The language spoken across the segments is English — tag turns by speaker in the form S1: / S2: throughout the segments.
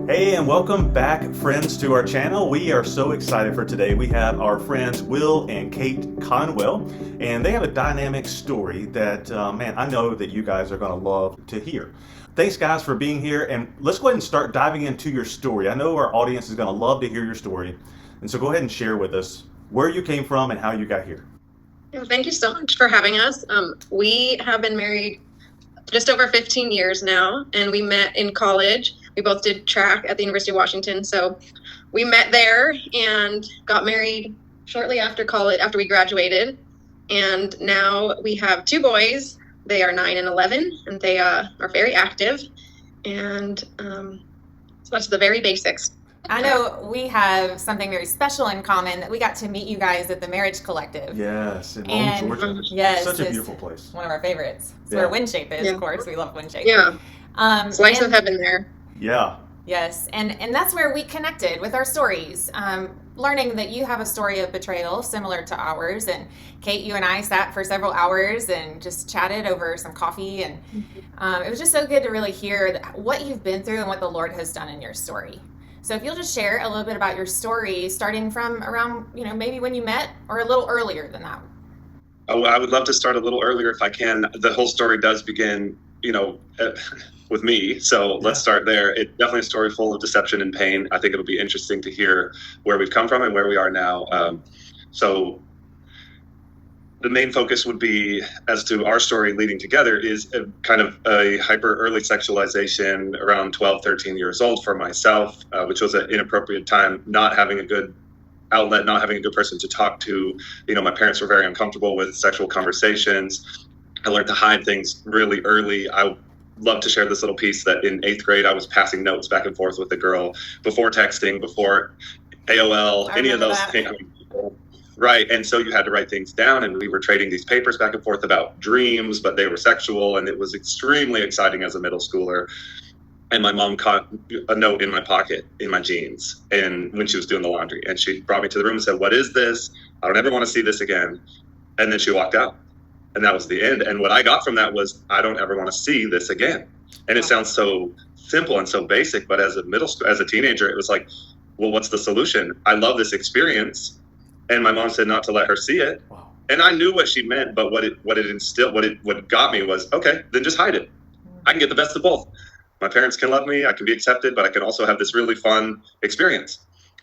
S1: Hey, and welcome back, friends, to our channel. We are so excited for today. We have our friends Will and Kate Conwell, and they have a dynamic story that, man, I know that you guys are going to love to hear. Thanks, guys, for being here, and let's go ahead and start diving into your story. I know our audience is going to love to hear your story, and so go ahead and share with us where you came from and how you got here.
S2: Thank you so much for having us. We have been married just over 15 years now, and we met in college. We both did track at the University of Washington, so we met there and got married shortly after college, after we graduated. And now we have two boys. They are 9 and 11, and they are very active. And so that's the very basics.
S3: I know we have something very special in common, that we got to meet you guys at the Marriage Collective.
S1: Yes, in Rome, Georgia.
S3: Yes,
S1: such a beautiful place.
S3: One of our favorites. It's
S1: Yeah.
S3: where Windshape is,
S2: Yeah.
S3: of course. We love Windshape.
S2: Yeah, slice of heaven there.
S1: Yeah.
S3: Yes, and that's where we connected with our stories. Learning that you have a story of betrayal similar to ours, and Kate, you and I sat for several hours and just chatted over some coffee, and it was just so good to really hear what you've been through and what the Lord has done in your story. So if you'll just share a little bit about your story, starting from around, maybe when you met, or a little earlier than that.
S4: Oh, I would love to start a little earlier if I can. The whole story does begin, with me. So let's start there. It's definitely a story full of deception and pain. I think it'll be interesting to hear where we've come from and where we are now. So the main focus would be, as to our story leading together, is a kind of a hyper early sexualization around 12, 13 years old for myself, which was an inappropriate time, not having a good outlet, not having a good person to talk to. My parents were very uncomfortable with sexual conversations. I learned to hide things really early. I love to share this little piece that in 8th grade, I was passing notes back and forth with a girl before texting, before AOL, any of those things. Right. And so you had to write things down, and we were trading these papers back and forth about dreams, but they were sexual, and it was extremely exciting as a middle schooler. And my mom caught a note in my pocket, in my jeans, and when she was doing the laundry, and she brought me to the room and said, "What is this? I don't ever want to see this again." And then she walked out, and that was the end. And what I got from that was, I don't ever want to see this again. And it sounds so simple and so basic, but as a teenager, it was like, well, what's the solution? I love this experience. And my mom said not to let her see it.
S1: Wow.
S4: And I knew what she meant, but what got me was, okay, then just hide it. I can get the best of both. My parents can love me, I can be accepted, but I can also have this really fun experience.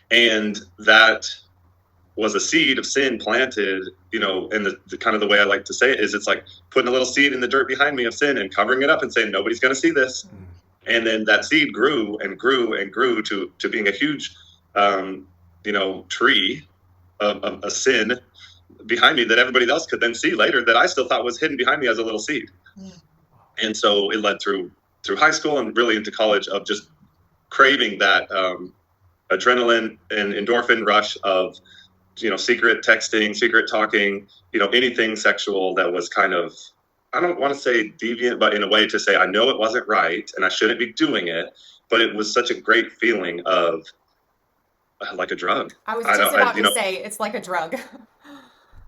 S4: And that was a seed of sin planted, and the kind of the way I like to say it is, it's like putting a little seed in the dirt behind me of sin and covering it up and saying, nobody's going to see this. And then that seed grew and grew and grew to being a huge, tree of a sin behind me that everybody else could then see later, that I still thought was hidden behind me as a little seed. And so it led through high school and really into college of just craving that adrenaline and endorphin rush of, secret texting, secret talking, anything sexual that was kind of, I don't want to say deviant, but in a way to say, I know it wasn't right and I shouldn't be doing it, but it was such a great feeling of like a drug.
S3: I was just about to say, it's like a drug.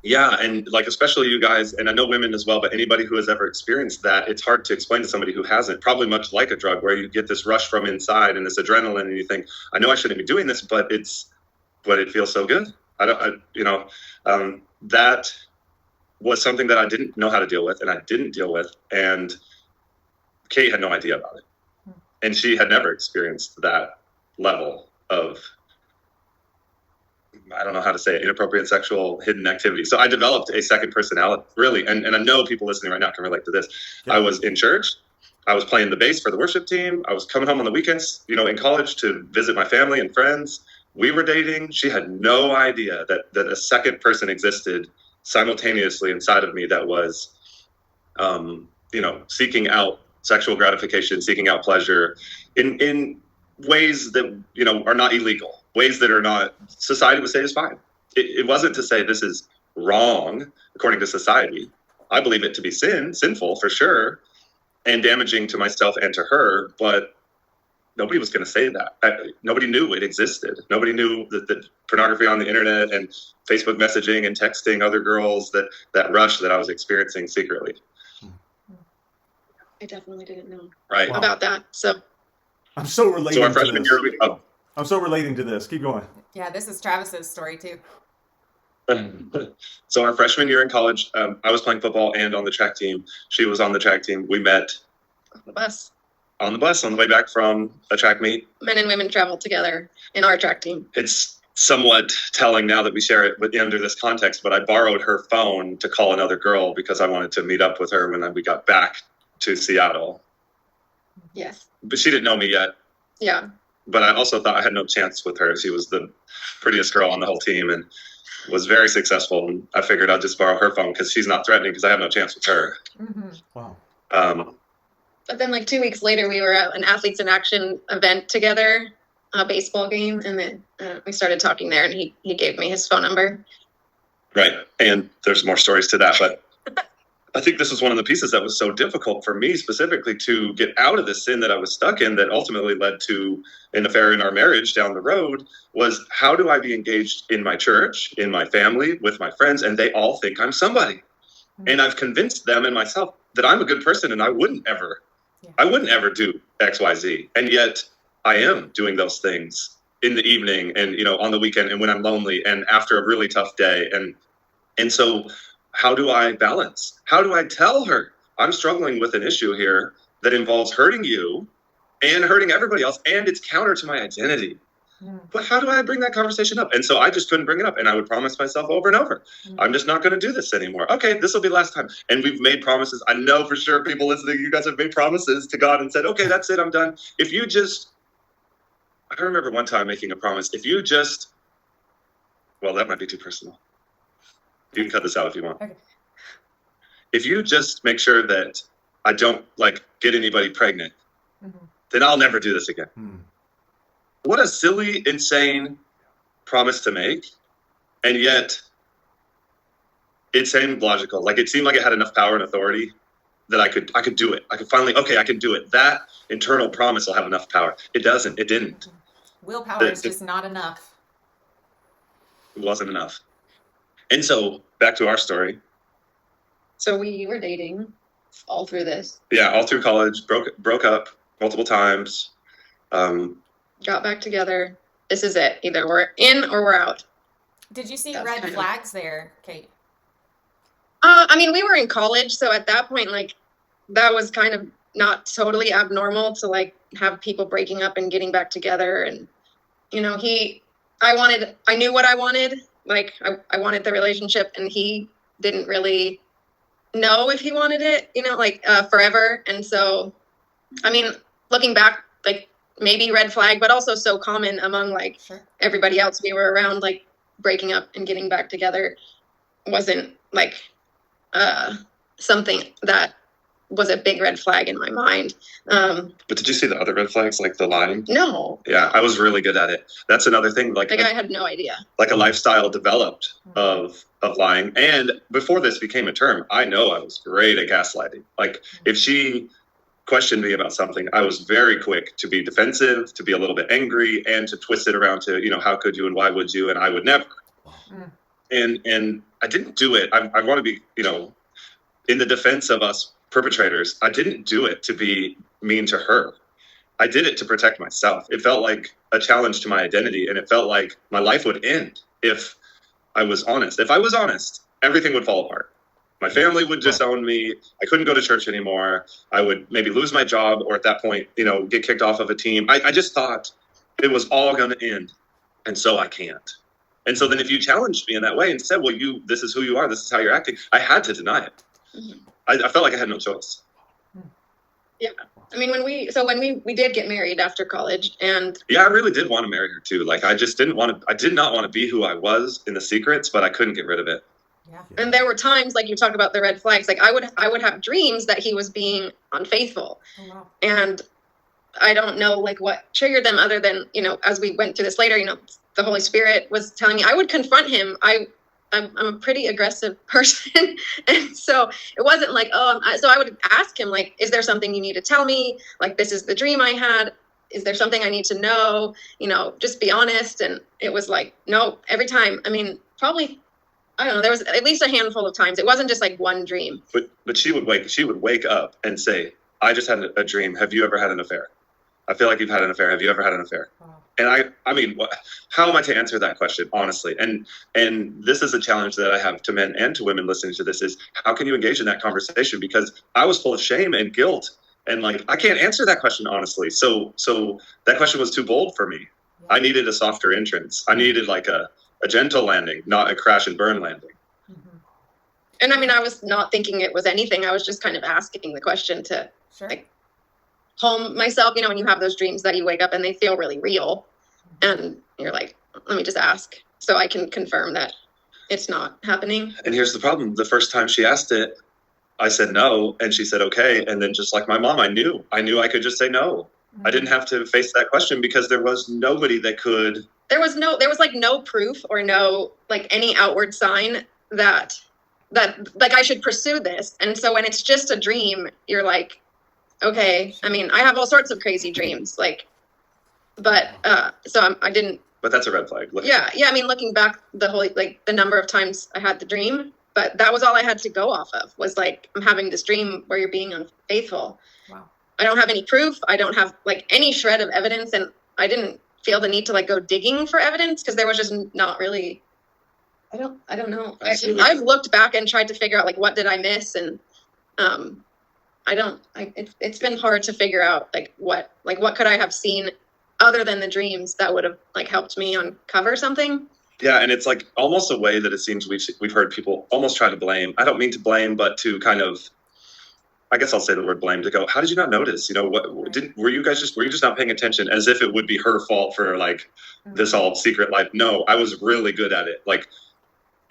S4: Yeah, and like especially you guys, and I know women as well, but anybody who has ever experienced that, it's hard to explain to somebody who hasn't. Probably much like a drug, where you get this rush from inside and this adrenaline, and you think, I know I shouldn't be doing this, but it feels so good. That was something that I didn't know how to deal with, and I didn't deal with, and Kate had no idea about it, and she had never experienced that level of, I don't know how to say it, inappropriate sexual hidden activity. So I developed a second personality, really. And I know people listening right now can relate to this. Yeah. I was in church. I was playing the bass for the worship team. I was coming home on the weekends, in college to visit my family and friends. We were dating. She had no idea that a second person existed simultaneously inside of me that was, seeking out sexual gratification, seeking out pleasure in ways that, are not illegal. Ways that are not, society would say is fine. It wasn't to say this is wrong according to society. I believe it to be sinful for sure, and damaging to myself and to her, but nobody was going to say that. Nobody knew it existed. Nobody knew that pornography on the internet and Facebook messaging and texting other girls, that rush that I was experiencing secretly.
S2: I definitely didn't know
S4: right
S2: about that. So
S1: I'm so relating
S4: So our
S1: to
S4: freshman
S1: this.
S4: year,
S1: I'm so relating to this. Keep going.
S3: Yeah, this is Travis's story too.
S4: so our freshman year in college, I was playing football and on the track team. She was on the track team. We met
S2: The bus.
S4: on the bus on the way back from a track meet.
S2: Men and women traveled together in our track team.
S4: It's somewhat telling now that we share it under this context, but I borrowed her phone to call another girl because I wanted to meet up with her when we got back to Seattle.
S2: Yes.
S4: But she didn't know me yet.
S2: Yeah.
S4: But I also thought I had no chance with her. She was the prettiest girl on the whole team and was very successful. And I figured I'd just borrow her phone because she's not threatening because I have no chance with her.
S3: Mm-hmm.
S1: Wow.
S2: But then, like 2 weeks later, we were at an Athletes in Action event together, a baseball game, and then we started talking there, and he gave me his phone number.
S4: Right. And there's more stories to that, but I think this was one of the pieces that was so difficult for me specifically to get out of the sin that I was stuck in that ultimately led to an affair in our marriage down the road was how do I be engaged in my church, in my family, with my friends, and they all think I'm somebody. Mm-hmm. And I've convinced them and myself that I'm a good person and I wouldn't ever do X, Y, Z. And yet I am doing those things in the evening and, on the weekend and when I'm lonely and after a really tough day. And so how do I balance? How do I tell her I'm struggling with an issue here that involves hurting you and hurting everybody else, and it's counter to my identity? But how do I bring that conversation up? And so I just couldn't bring it up. And I would promise myself over and over, I'm just not going to do this anymore. Okay, this will be last time. And we've made promises. I know for sure people listening, you guys have made promises to God and said, okay, that's it, I'm done. I remember one time making a promise. Well, that might be too personal. You can cut this out if you want.
S3: Okay.
S4: If you just make sure that I don't get anybody pregnant, then I'll never do this again. What a silly, insane promise to make. And yet it seemed logical. It seemed like it had enough power and authority that I could do it. I could finally, I can do it. That internal promise will have enough power. It doesn't. It didn't.
S3: Willpower is just not enough.
S4: It wasn't enough. And so back to our story.
S2: So we were dating all through this.
S4: Yeah, all through college, broke up multiple times.
S2: Got back together. This is it. Either we're in or we're out.
S3: Did you see red flags there, Kate?
S2: We were in college, so at that point, that was kind of not totally abnormal to have people breaking up and getting back together. And I knew what I wanted. I wanted the relationship, and he didn't really know if he wanted it, forever. And so, looking back, maybe red flag, but also so common among
S3: Sure.
S2: everybody else we were around, breaking up and getting back together wasn't something that was a big red flag in my mind.
S4: But did you see the other red flags, like the lying?
S2: No.
S4: Yeah, I was really good at it. That's another thing.
S2: The guy had no idea.
S4: A lifestyle developed of lying. And before this became a term, I know I was great at gaslighting. If she questioned me about something, I was very quick to be defensive, to be a little bit angry, and to twist it around to, how could you and why would you? And I would never. And I didn't do it. I want to be, in the defense of us perpetrators, I didn't do it to be mean to her. I did it to protect myself. It felt like a challenge to my identity, and it felt like my life would end if I was honest. If I was honest, everything would fall apart. My family would disown me. I couldn't go to church anymore. I would maybe lose my job, or at that point, get kicked off of a team. I just thought it was all going to end, and so I can't. And so then if you challenged me in that way and said, well, this is who you are, this is how you're acting, I had to deny it. I felt like I had no choice.
S2: Yeah. When we did get married after college, and
S4: yeah, I really did want to marry her too. I did not want to be who I was in the secrets, but I couldn't get rid of it.
S3: Yeah.
S2: And there were times, you talk about the red flags, I would have dreams that he was being unfaithful.
S3: Oh, wow.
S2: And I don't know what triggered them, other than, as we went through this later, the Holy Spirit was telling me I would confront him. I'm a pretty aggressive person. And so it wasn't so I would ask him, is there something you need to tell me? This is the dream I had. Is there something I need to know? Just be honest. And it was no, every time. Probably, I don't know, there was at least a handful of times. It wasn't just one dream.
S4: But she would wake up and say, I just had a dream. Have you ever had an affair? I feel like you've had an affair. Have you ever had an affair? And I mean, how am I to answer that question, honestly? And this is a challenge that I have to men and to women listening to this is how can you engage in that conversation? Because I was full of shame and guilt, and like I can't answer that question honestly. So that question was too bold for me. I needed a softer entrance. I needed like a gentle landing, not a crash and burn landing.
S2: And I mean, I was not thinking it was anything. I was just kind of asking the question to like calm myself, you know, when you have those dreams that you wake up and they feel really real and you're like, let me just ask so I can confirm that it's not happening.
S4: And here's the problem. The first time she asked it, I said no. And she said, okay. And then just like my mom, I knew I could just say no. I didn't have to face that question because there was nobody that could.
S2: There was like no proof or no like any outward sign that like I should pursue this. And so when it's just a dream, you're like, okay. I mean, I have all sorts of crazy dreams, like, but so I didn't.
S4: But that's a red flag.
S2: Yeah. I mean, looking back, the whole like the number of times I had the dream, but that was all I had to go off of was like I'm having this dream where you're being unfaithful. Wow. I don't have any proof. I don't have like any shred of evidence, and I didn't feel the need to like go digging for evidence because there was just not really. I don't know. I've looked back and tried to figure out like what did I miss, and it's been hard to figure out like what could I have seen other than the dreams that would have like helped me uncover something.
S4: Yeah, and it's like almost a way that it seems we've heard people almost try to blame. I don't mean to blame, but to kind of, I guess I'll say the word blame to go. How did you not notice? You know, were you just not paying attention? As if it would be her fault for like this all secret life. No, I was really good at it. Like.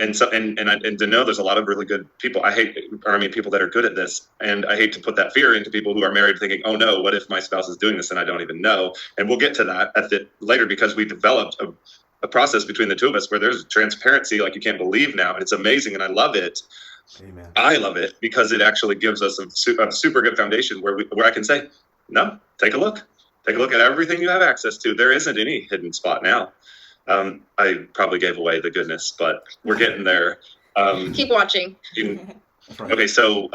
S4: And so, and to know there's a lot of really good people. People that are good at this. And I hate to put that fear into people who are married thinking, oh no, what if my spouse is doing this and I don't even know? And we'll get to that later because we developed a process between the two of us where there's transparency like you can't believe now. And it's amazing. And I love it. Amen. I love it because it actually gives us a super good foundation where I can say, no, take a look at everything you have access to. There isn't any hidden spot now. I probably gave away the goodness, but we're getting there.
S2: Keep watching.
S4: Okay, so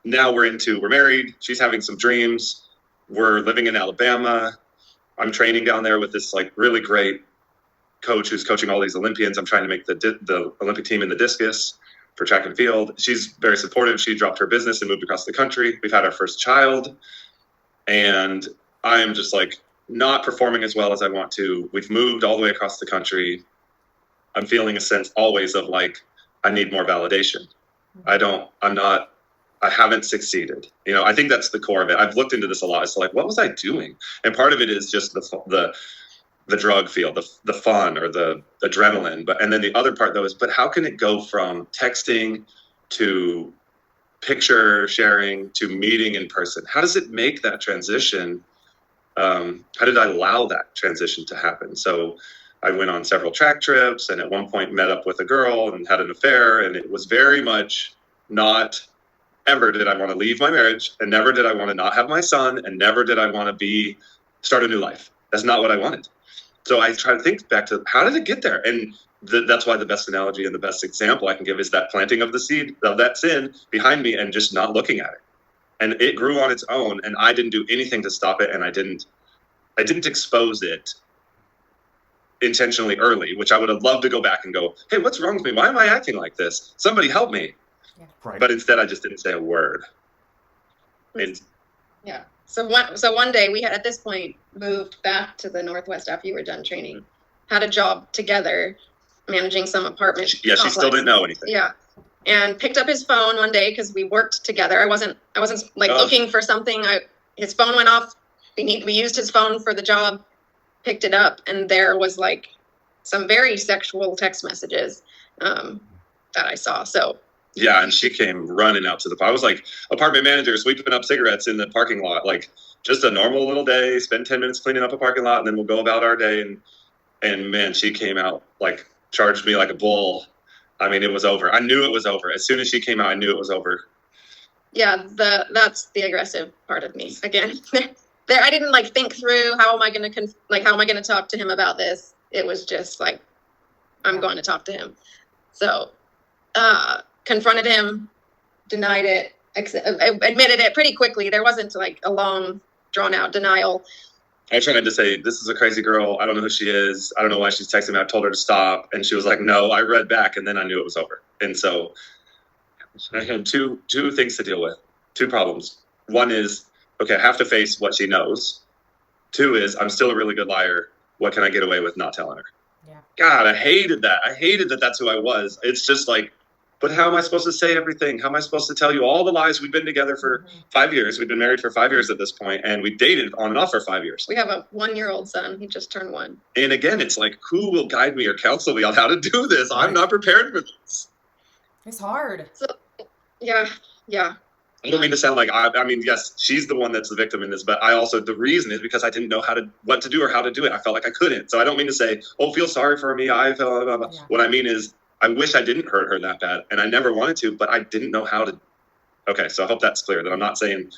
S4: now we're married. She's having some dreams. We're living in Alabama. I'm training down there with this like really great coach who's coaching all these Olympians. I'm trying to make the Olympic team in the discus for track and field. She's very supportive. She dropped her business and moved across the country. We've had our first child, and I am just like, not performing as well as I want to. We've moved all the way across the country. I'm feeling a sense always of like, I need more validation. I haven't succeeded. You know, I think that's the core of it. I've looked into this a lot. It's like, what was I doing? And part of it is just the drug feel, the fun or the adrenaline. And then the other part though is, but how can it go from texting to picture sharing to meeting in person? How does it make that transition? How did I allow that transition to happen? So I went on several track trips and at one point met up with a girl and had an affair. And it was very much not ever did I want to leave my marriage, and never did I want to not have my son, and never did I want to start a new life. That's not what I wanted. So I try to think back to how did it get there? And that's why the best analogy and the best example I can give is that planting of the seed of that sin behind me and just not looking at it. And it grew on its own, and I didn't do anything to stop it, and I didn't expose it intentionally early, which I would have loved to go back and go, hey, what's wrong with me? Why am I acting like this? Somebody help me. Yeah. Right. But instead, I just didn't say a word.
S2: Yeah. So one day we had at this point moved back to the Northwest after you were done training, had a job together, managing some apartment.
S4: Yeah, she still didn't know anything.
S2: Yeah. And picked up his phone one day because we worked together. I wasn't like looking for something. His phone went off. We used his phone for the job, picked it up, and there was like some very sexual text messages that I saw. So
S4: yeah, and she came running out to I was like apartment manager sweeping up cigarettes in the parking lot, like just a normal little day, spend 10 minutes cleaning up a parking lot, and then we'll go about our day. And man, she came out like charged me like a bull. I mean, it was over. I knew it was over. As soon as she came out, I knew it was over.
S2: Yeah, that's the aggressive part of me. Again, there I didn't like think through how am I going to talk to him about this. It was just like I'm going to talk to him. So, confronted him, denied it, admitted it pretty quickly. There wasn't like a long drawn out denial.
S4: I tried to say, this is a crazy girl. I don't know who she is. I don't know why she's texting me. I told her to stop. And she was like, no. I read back, and then I knew it was over. And so I had two things to deal with, two problems. One is, okay, I have to face what she knows. Two is, I'm still a really good liar. What can I get away with not telling her?
S3: Yeah.
S4: God, I hated that. I hated that that's who I was. It's just like, but how am I supposed to say everything? How am I supposed to tell you all the lies? We've been together for 5 years. We've been married for 5 years at this point, and we dated on and off for 5 years.
S2: We have a 1-year-old son. He just turned 1.
S4: And again, it's like, who will guide me or counsel me on how to do this? I'm not prepared for this.
S3: It's hard.
S2: So, yeah.
S4: I don't mean to sound like, I mean, yes, she's the one that's the victim in this, but I also, the reason is because I didn't know what to do or how to do it. I felt like I couldn't. So I don't mean to say, oh, feel sorry for me. I feel, blah, blah, blah.
S3: Yeah.
S4: What I mean is, I wish I didn't hurt her that bad, and I never wanted to, but I didn't know how to. Okay, so I hope that's clear, that I'm not saying,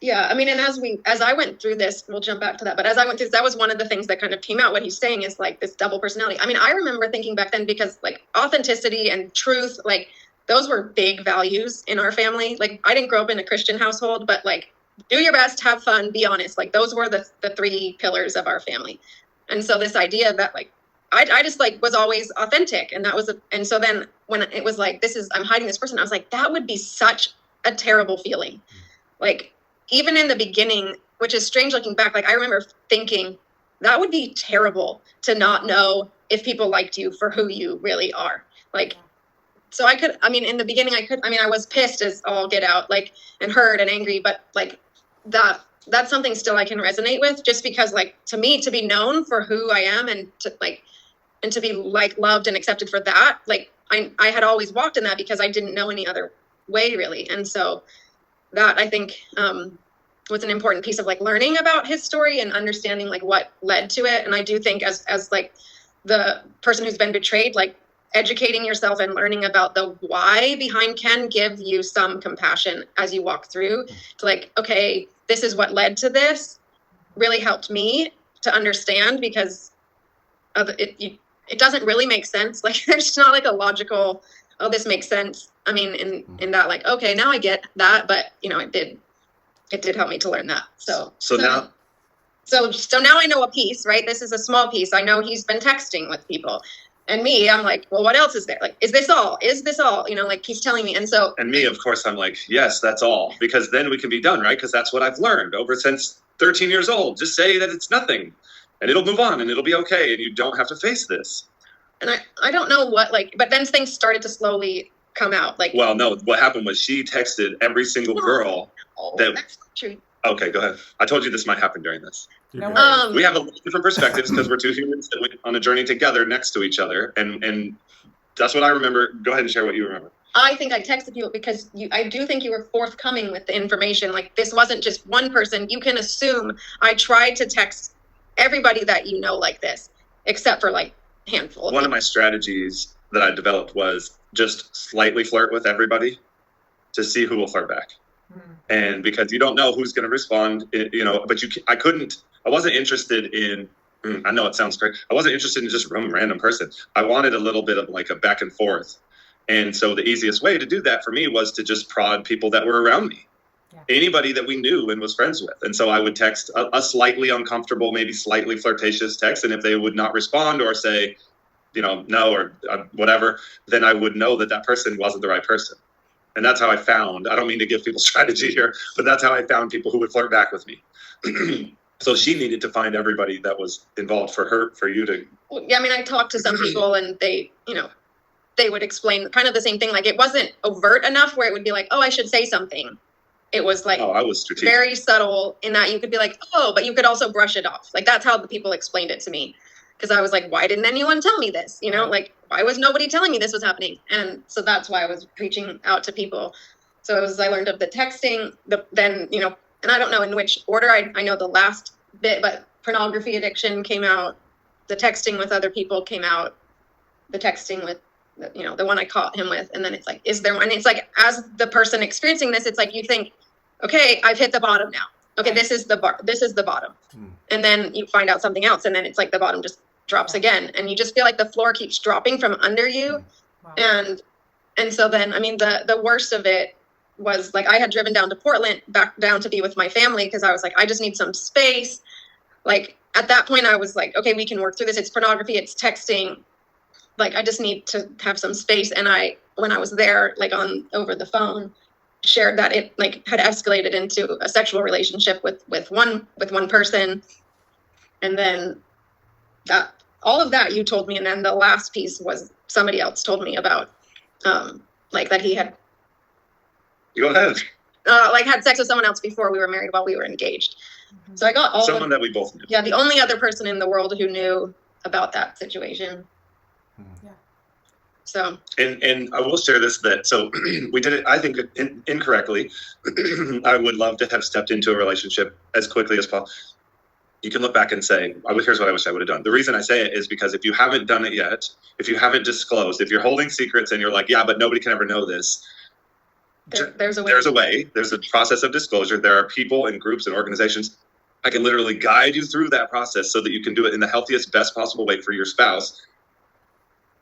S2: Yeah. I mean, and as I went through this, we'll jump back to that, but as I went through, that was one of the things that kind of came out. What he's saying is like this double personality. I mean, I remember thinking back then, because like authenticity and truth, like those were big values in our family. Like I didn't grow up in a Christian household, but like do your best, have fun, be honest. Like those were the 3 pillars of our family. And so this idea that like, I just like was always authentic, and that was and so then when it was like, I'm hiding this person, I was like, that would be such a terrible feeling. Like even in the beginning, which is strange looking back, like I remember thinking that would be terrible to not know if people liked you for who you really are. Like, so in the beginning I was pissed as all get out, like, and hurt and angry, but like that's something still I can resonate with, just because like to me, to be known for who I am and to be like loved and accepted for that, like I had always walked in that because I didn't know any other way really. And so that I think was an important piece of like learning about his story and understanding like what led to it. And I do think as like the person who's been betrayed, like educating yourself and learning about the why behind can give you some compassion as you walk through to like, okay, this is what led to this, really helped me to understand, because of it doesn't really make sense. Like there's not like a logical, oh, this makes sense. I mean, in that, like, okay, now I get that, but it did help me to learn that. So now I know a piece, right? This is a small piece. I know he's been texting with people, and me, I'm like, well, what else is there? Like, is this all? Like he's telling me. And so,
S4: and me, of course, I'm like, yes, that's all, because then we can be done, right? Because that's what I've learned since 13 years old. Just say that it's nothing, and it'll move on, and it'll be okay, and you don't have to face this.
S2: And I don't know what, like, but then things started to slowly come out. Like,
S4: well, no, what happened was she texted every single girl.
S2: That's not true.
S4: Okay, go ahead. I told you this might happen during this.
S3: No
S4: we have different perspectives because we're two humans that went on a journey together next to each other, and that's what I remember. Go ahead and share what you remember.
S2: I think I texted you because I do think you were forthcoming with the information. Like this wasn't just one person. You can assume I tried to text everybody that like this, except for like a handful.
S4: One of my strategies that I developed was just slightly flirt with everybody to see who will flirt back. And because you don't know who's going to respond, but I wasn't interested in, I know it sounds great. I wasn't interested in just some random person. I wanted a little bit of like a back and forth. And so the easiest way to do that for me was to just prod people that were around me. Yeah. Anybody that we knew and was friends with. And so I would text a slightly uncomfortable, maybe slightly flirtatious text. And if they would not respond or say, no, or whatever, then I would know that person wasn't the right person. And that's how I found, I don't mean to give people strategy here, but that's how I found people who would flirt back with me. So she needed to find everybody that was involved for you to.
S2: Well, yeah, I mean, I talked to some people and they would explain kind of the same thing. Like it wasn't overt enough where it would be like, oh, I should say something. It was like
S4: I was strategic.
S2: Very subtle in that you could be like, oh, but you could also brush it off. Like that's how the people explained it to me. Because I was like, why didn't anyone tell me this? Like, why was nobody telling me this was happening? And so that's why I was reaching out to people. So it was, I learned of the texting, and I don't know in which order. I know the last bit, but pornography addiction came out. The texting with other people came out. The texting with, the one I caught him with. And then it's like, is there one? And it's like, as the person experiencing this, it's like, you think, okay, I've hit the bottom now. Okay, this is the bar. This is the bottom. And then you find out something else. And then it's like the bottom just drops again. And you just feel like the floor keeps dropping from under you. Wow. And so then, I mean, the worst of it was like, I had driven down to Portland, back down to be with my family, because I was like, I just need some space. Like, at that point, I was like, okay, we can work through this. It's pornography, it's texting. Like, I just need to have some space. And when I was there, like over the phone, shared that it like had escalated into a sexual relationship with one person. And then that, all of that you told me. And then the last piece was somebody else told me about, like that he had,
S4: Go ahead.
S2: like had sex with someone else before we were married while we were engaged. So I got
S4: someone that we both knew.
S2: Yeah, the only other person in the world who knew about that situation.
S3: Yeah.
S2: So.
S4: And I will share this, that so we did it, I think, incorrectly. I would love to have stepped into a relationship as quickly as possible. You can look back and say, here's what I wish I would have done. The reason I say it is because if you haven't done it yet, if you haven't disclosed, if you're holding secrets and you're like, yeah, but nobody can ever know this,
S2: there's a way.
S4: There's a way. There's a process of disclosure. There are people and groups and organizations. I can literally guide you through that process so that you can do it in the healthiest, best possible way for your spouse,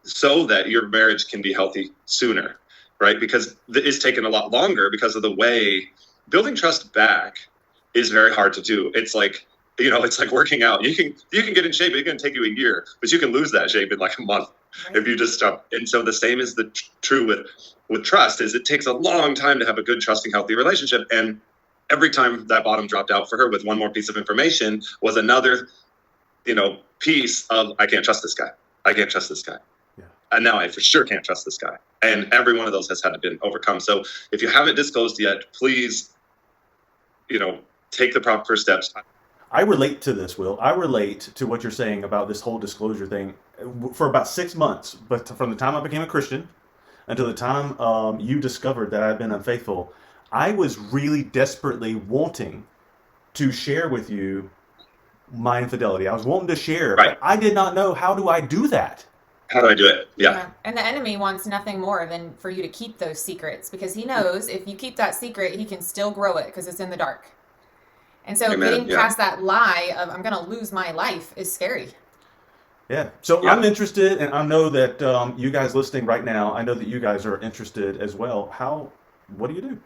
S4: so that your marriage can be healthy sooner, right? Because it's taken a lot longer because of the way building trust back is very hard to do. It's like, it's like working out. You can get in shape. It's going to take you a year, but you can lose that shape in like a month if you just stop. And so the same is true with trust. Is it takes a long time to have a good, trusting, healthy relationship. And every time that bottom dropped out for her with one more piece of information was another, piece of, I can't trust this guy. I can't trust this guy.
S1: Yeah.
S4: And now I for sure can't trust this guy. And every one of those has had to be overcome. So if you haven't disclosed yet, please, take the proper steps.
S1: I relate to this, Will. I relate to what you're saying about this whole disclosure thing for about 6 months. But from the time I became a Christian until the time you discovered that I've been unfaithful, I was really desperately wanting to share with you my infidelity. I was wanting to share,
S4: right.
S1: But I did not know, how do I do that?
S4: How do I do it? Yeah.
S3: And the enemy wants nothing more than for you to keep those secrets, because he knows if you keep that secret, he can still grow it because it's in the dark. And so getting past that lie of I'm going to lose my life is scary.
S1: Yeah. So I'm interested, and I know that you guys listening right now, I know that you guys are interested as well. What do you do?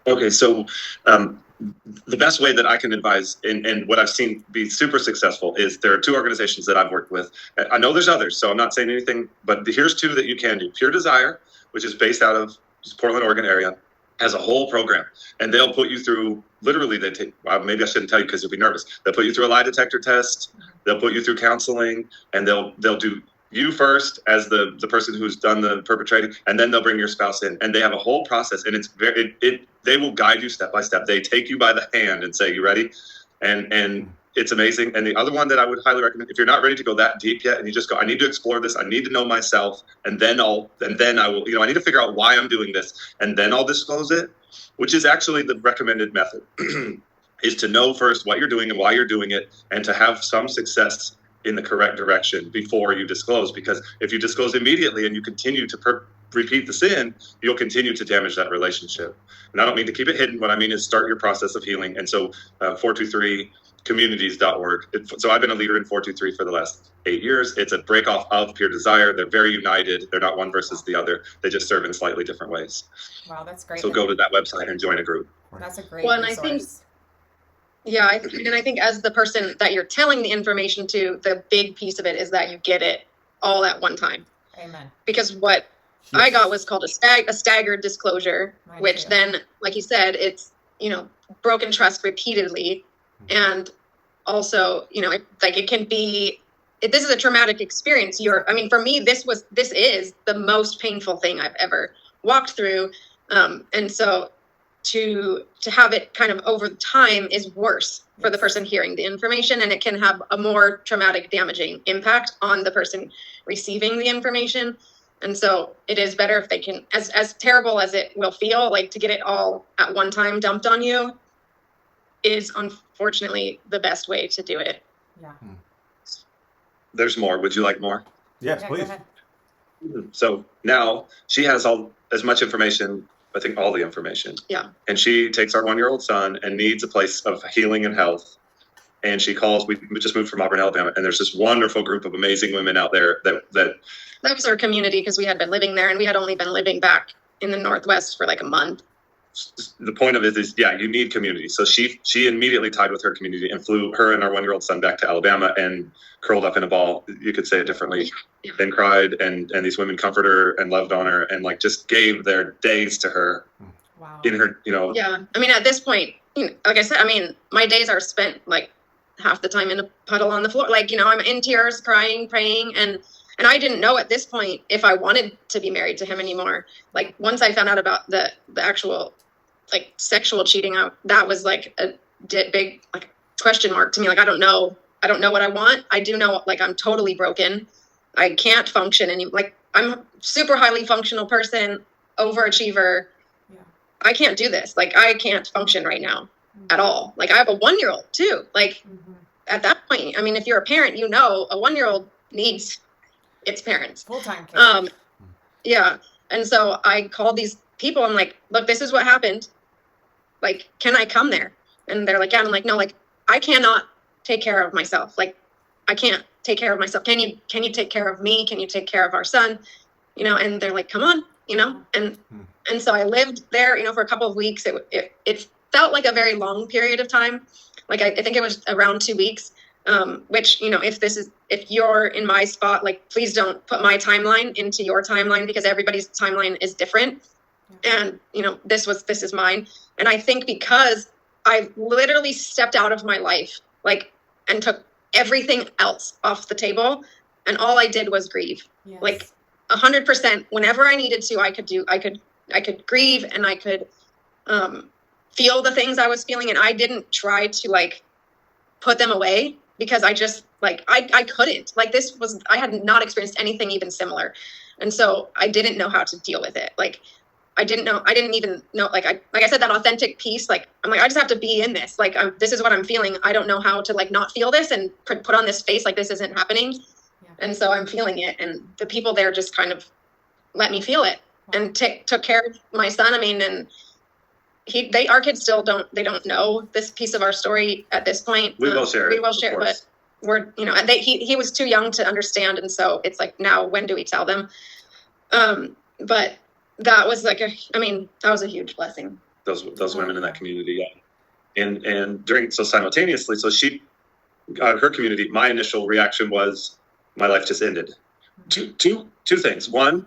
S4: Okay, so the best way that I can advise, and what I've seen be super successful, is there are 2 organizations that I've worked with. I know there's others, so I'm not saying anything, but here's 2 that you can do. Pure Desire, which is based out of Portland, Oregon area, has a whole program, and they'll put you through, literally they take, maybe I shouldn't tell you because you'll be nervous. They'll put you through a lie detector test, they'll put you through counseling, and they'll do you first as the person who's done the perpetrating, and then they'll bring your spouse in, and they have a whole process, and it's they will guide you step by step. They take you by the hand and say, you ready? And it's amazing. And the other one that I would highly recommend, if you're not ready to go that deep yet, and you just go, I need to explore this, I need to know myself, and then I will, I need to figure out why I'm doing this, and then I'll disclose it, which is actually the recommended method, is to know first what you're doing and why you're doing it, and to have some success in the correct direction before you disclose. Because if you disclose immediately and you continue to repeat the sin, you'll continue to damage that relationship. And I don't mean to keep it hidden. What I mean is start your process of healing. And so 423communities.org. So I've been a leader in 423 for the last 8 years. It's a break off of Pure Desire. They're very united. They're not one versus the other. They just serve in slightly different ways.
S3: Wow, that's great.
S4: So go to that website and join a group.
S3: That's a great
S2: resource.
S3: I think,
S2: I think as the person that you're telling the information to, the big piece of it is that you get it all at one time.
S3: Amen.
S2: Because what I got was called a staggered disclosure, which then, like you said, it's, broken trust repeatedly. And also, it can be, this is a traumatic experience. For me, this is the most painful thing I've ever walked through. And so to have it kind of over time is worse for the person hearing the information, and it can have a more traumatic, damaging impact on the person receiving the information. And so it is better if they can, as terrible as it will feel, like to get it all at one time dumped on you is unfortunately the best way to do it.
S3: Yeah.
S4: There's more. Would you like more?
S1: Yes, please.
S4: So now she has as much information, I think all the information.
S2: Yeah.
S4: And she takes our 1-year-old son and needs a place of healing and health. And she calls, we just moved from Auburn, Alabama, and there's this wonderful group of amazing women out there that
S2: was our community, because we had been living there, and we had only been living back in the Northwest for like a month.
S4: the point of it is, yeah, you need community. So she immediately tied with her community and flew her and our 1-year-old son back to Alabama and curled up in a ball. You could say it differently.
S2: Yeah.
S4: And cried, and these women comforted her and loved on her and like just gave their days to her.
S3: Wow.
S4: In her, you know.
S2: Yeah. I mean, at this point, like I said, I mean, my days are spent like half the time in a puddle on the floor. Like, you know, I'm in tears, crying, praying, and I didn't know at this point if I wanted to be married to him anymore. Like once I found out about the actual like sexual cheating out, that was like a big like question mark to me. Like I don't know what I want. I do know like I'm totally broken. I can't function anymore. Like I'm a super highly functional person, overachiever.
S3: Yeah.
S2: I can't do this. Like I can't function right now at all. Like I have a 1-year-old too. Like at that point, I mean, if you're a parent, you know, a 1-year-old needs its parents.
S3: Full-time care.
S2: Yeah. And so I called these people. I'm like, look, this is what happened. Like, can I come there? And they're like, yeah. And I'm like, no, like I cannot take care of myself. Like I can't take care of myself. Can you take care of me? Can you take care of our son? You know, and they're like, come on, you know, and so I lived there, you know, for a couple of weeks. It felt like a very long period of time. Like I think it was around 2 weeks. Which, you know, if you're in my spot, like, please don't put my timeline into your timeline because everybody's timeline is different. And, you know, this is mine. And I think because I literally stepped out of my life, like, and took everything else off the table. And all I did was grieve.
S3: Yes.
S2: Like 100%, whenever I needed to, I could grieve and I could, feel the things I was feeling. And I didn't try to like put them away. Because I just like, I couldn't, like I had not experienced anything even similar. And so I didn't know how to deal with it. Like, I didn't even know, like I said, that authentic piece, like, I'm like, I just have to be in this. Like, this is what I'm feeling. I don't know how to like, not feel this and put on this face. Like this isn't happening. Yeah. And so I'm feeling it. And the people there just kind of let me feel it and took care of my son. I mean, and our kids still don't know this piece of our story at this point.
S4: We will share it.
S2: We will share, but we're, you know, and he was too young to understand. And so it's like, now when do we tell them? But that was like that was a huge blessing.
S4: Those women in that community. Yeah. And simultaneously, so she, her community, my initial reaction was my life just ended. Two things. One,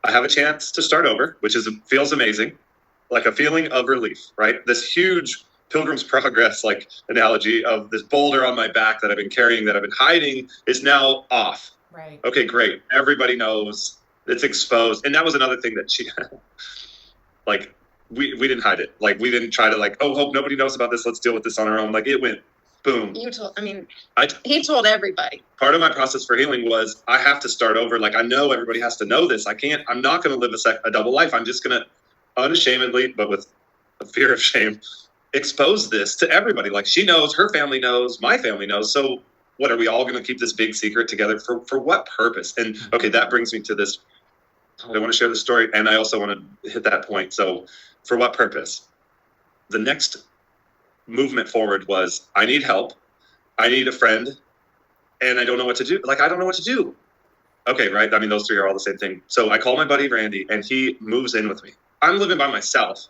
S4: I have a chance to start over, which feels amazing. Like a feeling of relief, right? This huge Pilgrim's Progress like analogy of this boulder on my back that I've been carrying, that I've been hiding, is now off.
S3: Right.
S4: Okay, great. Everybody knows it's exposed. And that was another thing that she, like, we didn't hide it. Like, we didn't try to like, oh, hope nobody knows about this. Let's deal with this on our own. Like, it went boom.
S2: He told everybody.
S4: Part of my process for healing was I have to start over. Like, I know everybody has to know this. I'm not going to live a double life. I'm just going to unashamedly, but with a fear of shame, expose this to everybody. Like, she knows, her family knows, my family knows. So what, are we all going to keep this big secret together for what purpose? And okay, that brings me to this. I want to share the story, and I also want to hit that point. So for what purpose? The next movement forward was, I need help. I need a friend, and I don't know what to do. Like, I don't know what to do. Okay, right? I mean, those three are all the same thing. So I call my buddy Randy, and he moves in with me. I'm living by myself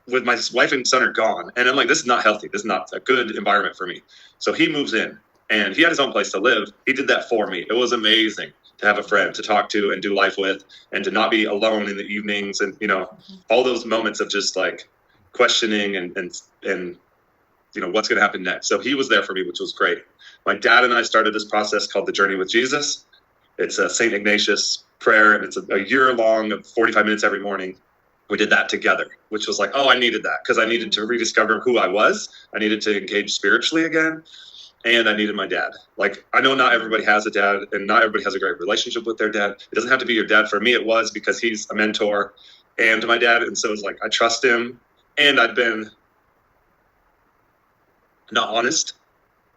S4: with my wife and son are gone. And I'm like, this is not healthy. This is not a good environment for me. So he moves in, and he had his own place to live. He did that for me. It was amazing to have a friend to talk to and do life with, and to not be alone in the evenings. And, you know, all those moments of just like questioning and you know, what's going to happen next. So he was there for me, which was great. My dad and I started this process called the Journey with Jesus. It's a St. Ignatius prayer, and it's a year long of 45 minutes every morning. We did that together, which was like, oh, I needed that because I needed to rediscover who I was. I needed to engage spiritually again. And I needed my dad. Like, I know not everybody has a dad, and not everybody has a great relationship with their dad. It doesn't have to be your dad. For me, it was because he's a mentor and my dad. And so it's like, I trust him. And I'd been not honest.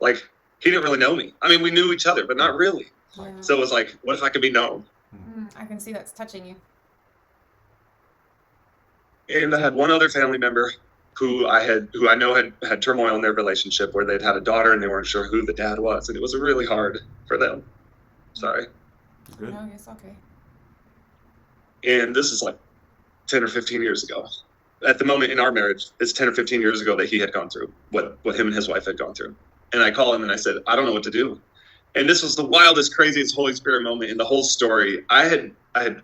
S4: Like, he didn't really know me. I mean, we knew each other, but not really.
S3: Yeah.
S4: So it was like, what if I could be known?
S3: I can see that's touching you.
S4: And I had one other family member who I know had turmoil in their relationship, where they'd had a daughter and they weren't sure who the dad was. And it was really hard for them. Sorry.
S1: Good.
S3: No, it's okay.
S4: And this is like 10 or 15 years ago. at the moment in our marriage, it's 10 or 15 years ago that he had gone through what him and his wife had gone through. And I call him and I said, I don't know what to do. And this was the wildest, craziest Holy Spirit moment in the whole story. I had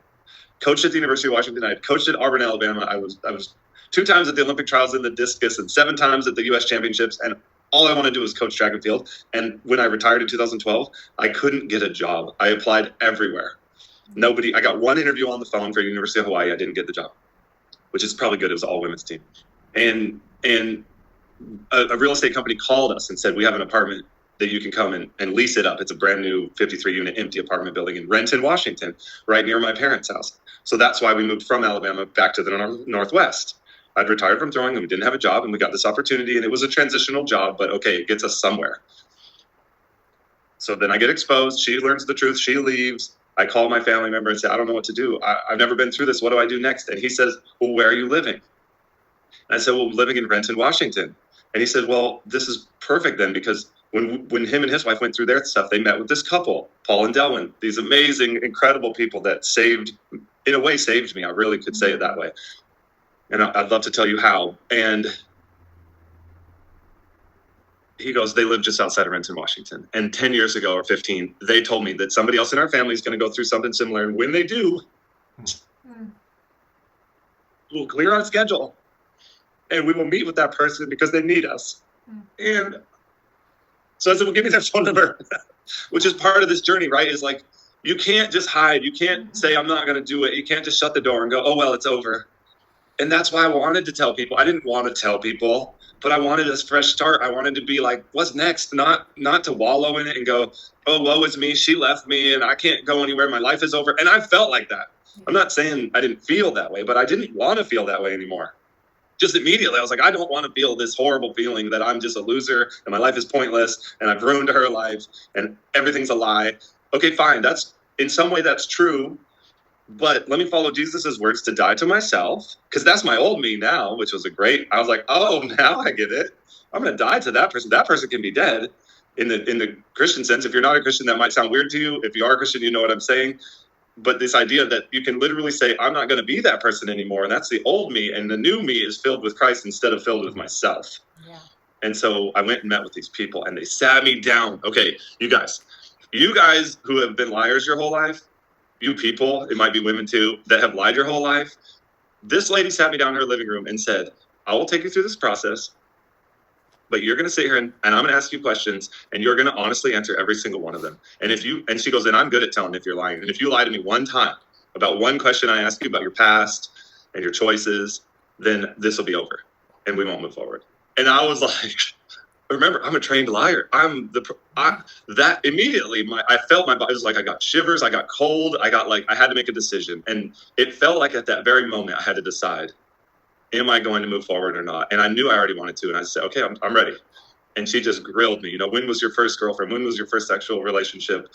S4: coached at the University of Washington. I had coached at Auburn, Alabama. I was 2 times at the Olympic trials in the discus and 7 times at the U.S. championships. And all I want to do is coach track and field. And when I retired in 2012, I couldn't get a job. I applied everywhere. I got 1 interview on the phone for University of Hawaii. I didn't get the job, which is probably good. It was an all women's team. And a real estate company called us and said, we have an apartment that you can come and lease it up. It's a brand new 53 unit empty apartment building in Renton, Washington, right near my parents' house. So that's why we moved from Alabama back to the Northwest. I'd retired from throwing and we didn't have a job, and we got this opportunity, and it was a transitional job, but okay, it gets us somewhere. So then I get exposed. She learns the truth. She leaves. I call my family member and say, I don't know what to do. I've never been through this. What do I do next? And he says, well, where are you living? And I said, well, living in Renton, Washington. And he said, well, this is perfect then, because when him and his wife went through their stuff, they met with this couple, Paul and Delwyn, these amazing, incredible people that in a way saved me. I really could say it that way. And I'd love to tell you how. And he goes, they live just outside of Renton, Washington. And 10 years ago or 15, they told me that somebody else in our family is going to go through something similar. And when they do, we'll clear our schedule and we will meet with that person because they need us. And so I said, well, give me their phone number, which is part of this journey, right? Is like, you can't just hide. You can't say, I'm not going to do it. You can't just shut the door and go, oh, well, it's over. And that's why I wanted to tell people. I didn't want to tell people, but I wanted a fresh start. I wanted to be like, what's next? Not to wallow in it and go, oh, woe is me. She left me and I can't go anywhere. My life is over. And I felt like that. I'm not saying I didn't feel that way, but I didn't want to feel that way anymore. Just immediately, I was like, I don't want to feel this horrible feeling that I'm just a loser and my life is pointless and I've ruined her life and everything's a lie. Okay, fine. That's in some way that's true. But let me follow Jesus's words to die to myself, because that's my old me now, which was I was like, oh, now I get it. I'm going to die to that person. That person can be dead in the Christian sense. If you're not a Christian, that might sound weird to you. If you are a Christian, you know what I'm saying. But this idea that you can literally say, I'm not going to be that person anymore. And that's the old me. And the new me is filled with Christ instead of filled with myself. Yeah. And so I went and met with these people and they sat me down. Okay, you guys who have been liars your whole life, you people, it might be women too, that have lied your whole life. This lady sat me down in her living room and said, I will take you through this process, but you're going to sit here and I'm going to ask you questions and you're going to honestly answer every single one of them. And she goes, and I'm good at telling if you're lying. And if you lie to me one time about one question I ask you about your past and your choices, then this will be over and we won't move forward. And I was like, remember, I'm a trained liar. That immediately, I felt my body was like, I got shivers, I got cold, I had to make a decision. And it felt like at that very moment, I had to decide, am I going to move forward or not? And I knew I already wanted to. And I said, okay, I'm ready. And she just grilled me, when was your first girlfriend? When was your first sexual relationship?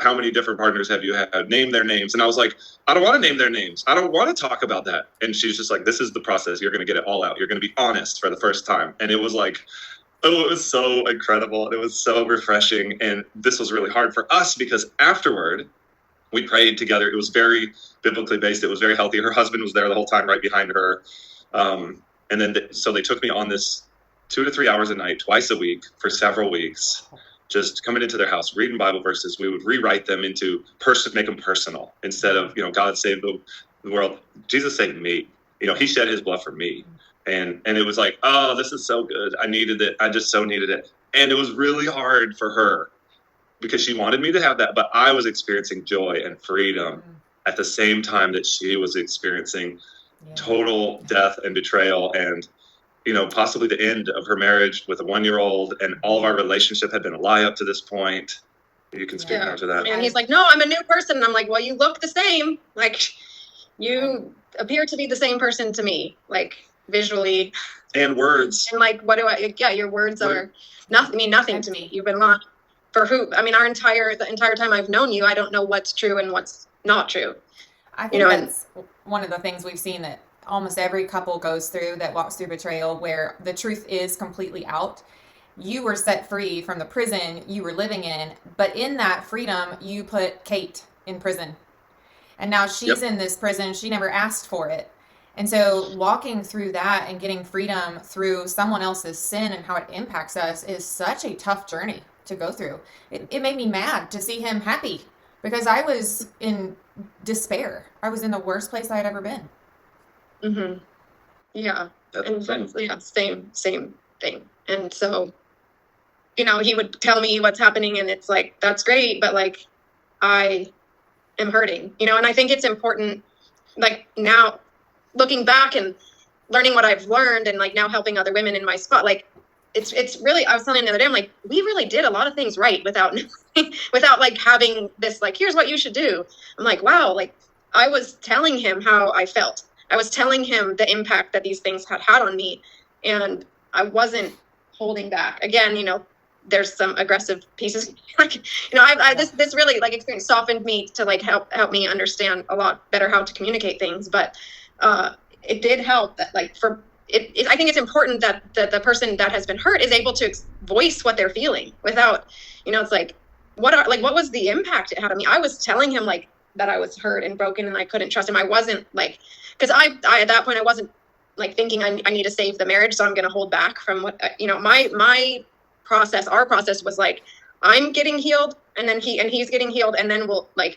S4: How many different partners have you had? Name their names. And I was like, I don't want to name their names. I don't want to talk about that. And she's just like, this is the process. You're going to get it all out. You're going to be honest for the first time. And it was like, oh, it was so incredible. And it was so refreshing. And this was really hard for us because afterward, we prayed together. It was very biblically based. It was very healthy. Her husband was there the whole time right behind her. And then so they took me on this 2 to 3 hours a night, twice a week for several weeks, just coming into their house, reading Bible verses. We would rewrite them into make them personal instead of, God saved the world. Jesus saved me. He shed his blood for me. And it was like, oh, this is so good. I needed it. I just so needed it. And it was really hard for her because she wanted me to have that. But I was experiencing joy and freedom at the same time that she was experiencing total death and betrayal and, possibly the end of her marriage with a 1-year-old. And all of our relationship had been a lie up to this point. You can speak more to that.
S2: And he's like, no, I'm a new person. And I'm like, well, you look the same. Like, you appear to be the same person to me. Like, visually
S4: and words
S2: and like your words are nothing to me. You've been lost for who? I mean, the entire time I've known you, I don't know what's true and what's not true.
S3: I think that's one of the things we've seen that almost every couple goes through that walks through betrayal, where the truth is completely out. You were set free from the prison you were living in, but in that freedom, you put Kate in prison. And now she's in this prison. She never asked for it. And so walking through that and getting freedom through someone else's sin and how it impacts us is such a tough journey to go through. It made me mad to see him happy because I was in despair. I was in the worst place I had ever been.
S2: Mm-hmm. Yeah. And yeah, same thing. And so, he would tell me what's happening, and it's like, that's great, but like, I am hurting, and I think it's important, like now looking back and learning what I've learned and like now helping other women in my spot, like it's really, I was telling him the other day, I'm like, we really did a lot of things right without without like having this, like, here's what you should do. I'm like, wow, like I was telling him how I felt. I was telling him the impact that these things had on me, and I wasn't holding back. Again, there's some aggressive pieces. Like, this really like experience softened me to like help me understand a lot better how to communicate things. But it did help that like I think it's important that the person that has been hurt is able to voice what they're feeling without, it's like, what was the impact it had on me? I was telling him like that I was hurt and broken and I couldn't trust him. I wasn't like, because I at that point I wasn't like thinking I need to save the marriage, so I'm going to hold back from what, my process, our process was like, I'm getting healed and then he's getting healed, and then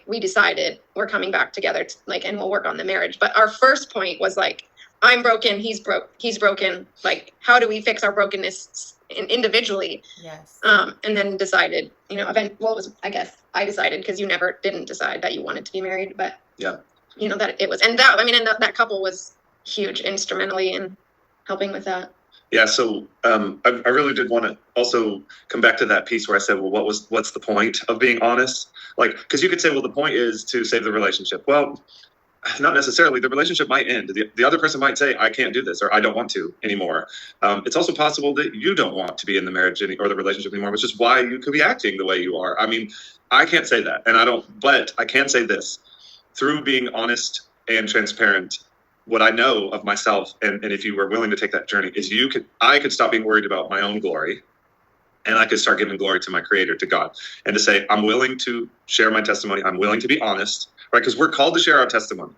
S2: we decided we're coming back together and we'll work on the marriage. But our first point was like, I'm broken, he's broken, like how do we fix our brokenness individually?
S3: Yes.
S2: And then decided, I guess I decided, because you didn't decide that you wanted to be married, but
S4: yeah,
S2: that it was, and that couple was huge instrumentally in helping with that.
S4: Yeah, so I really did want to also come back to that piece where I said, well, what's the point of being honest? Like, because you could say, well, the point is to save the relationship. Well, not necessarily. The relationship might end. The other person might say, I can't do this, or I don't want to anymore. It's also possible that you don't want to be in the marriage or the relationship anymore, which is why you could be acting the way you are. I mean, I can't say that, and I don't, but I can say this. Through being honest and transparent, what I know of myself, and if you were willing to take that journey, is I could stop being worried about my own glory, and I could start giving glory to my Creator, to God, and to say, I'm willing to share my testimony. I'm willing to be honest, right? Because we're called to share our testimony.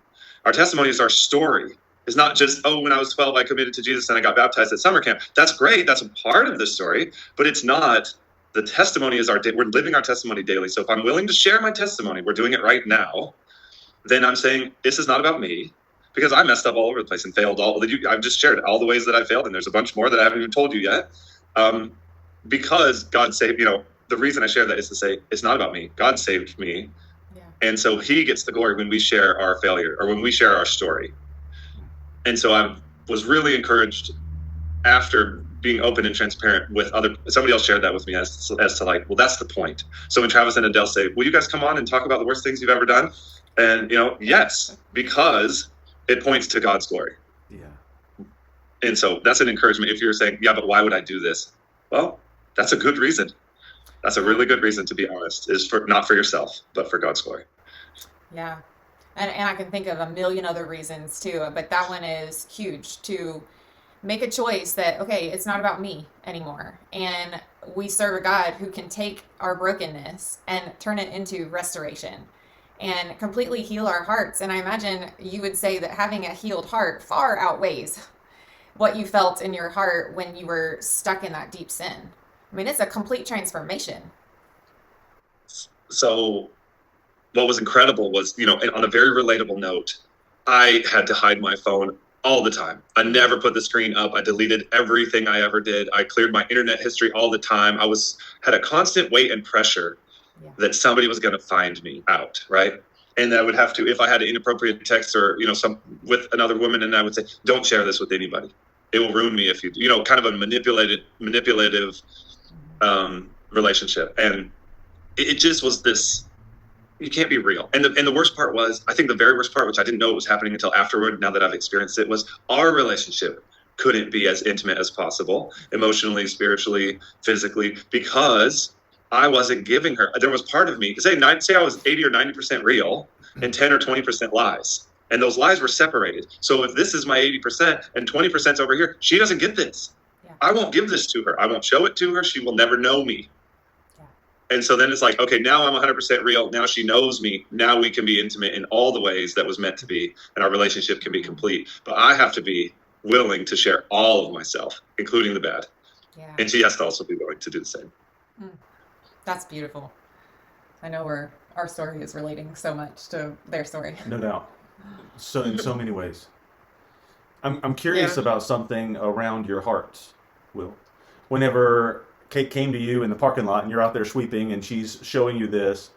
S4: Our testimony is our story. It's not just, when I was 12, I committed to Jesus and I got baptized at summer camp. That's great. That's a part of the story, but it's not. The testimony is we're living our testimony daily. So if I'm willing to share my testimony, we're doing it right now, then I'm saying, this is not about me. Because I messed up all over the place and failed I've just shared all the ways that I failed, and there's a bunch more that I haven't even told you yet. Because God saved, the reason I share that is to say, it's not about me. God saved me. Yeah. And so he gets the glory when we share our failure or when we share our story. And so I was really encouraged after being open and transparent with somebody else shared that with me as to like, well, that's the point. So when Travis and Adele say, will you guys come on and talk about the worst things you've ever done? And, yes, because it points to God's glory. Yeah. And so that's an encouragement. If you're saying, yeah, but why would I do this? Well, that's a good reason. That's a really good reason to be honest, is not for yourself, but for God's glory.
S3: Yeah. And I can think of a million other reasons too, but that one is huge, to make a choice that, okay, it's not about me anymore. And we serve a God who can take our brokenness and turn it into restoration and completely heal our hearts. And I imagine you would say that having a healed heart far outweighs what you felt in your heart when you were stuck in that deep sin. I mean, it's a complete transformation.
S4: So what was incredible was, on a very relatable note, I had to hide my phone all the time. I never put the screen up. I deleted everything I ever did. I cleared my internet history all the time. I had a constant weight and pressure that somebody was going to find me out, right? And I would have to, if I had an inappropriate text or, with another woman, and I would say, don't share this with anybody. It will ruin me if you, kind of a manipulative relationship. And it just was this, you can't be real. And the worst part was, I think the very worst part, which I didn't know it was happening until afterward, now that I've experienced it, was our relationship couldn't be as intimate as possible, emotionally, spiritually, physically, because I wasn't giving her. There was part of me, say I was 80 or 90% real and 10 or 20% lies. And those lies were separated. So if this is my 80% and 20% over here, she doesn't get this. Yeah. I won't give this to her. I won't show it to her. She will never know me. Yeah. And so then it's like, okay, now I'm 100% real. Now she knows me. Now we can be intimate in all the ways that was meant to be, and our relationship can be complete. But I have to be willing to share all of myself, including the bad.
S3: Yeah.
S4: And she has to also be willing to do the same.
S5: That's beautiful. I know our story is relating so much to their story.
S1: No doubt. So in so many ways. I'm curious about something around your hearts, Will. Whenever Kate came to you in the parking lot and you're out there sweeping and she's showing you this,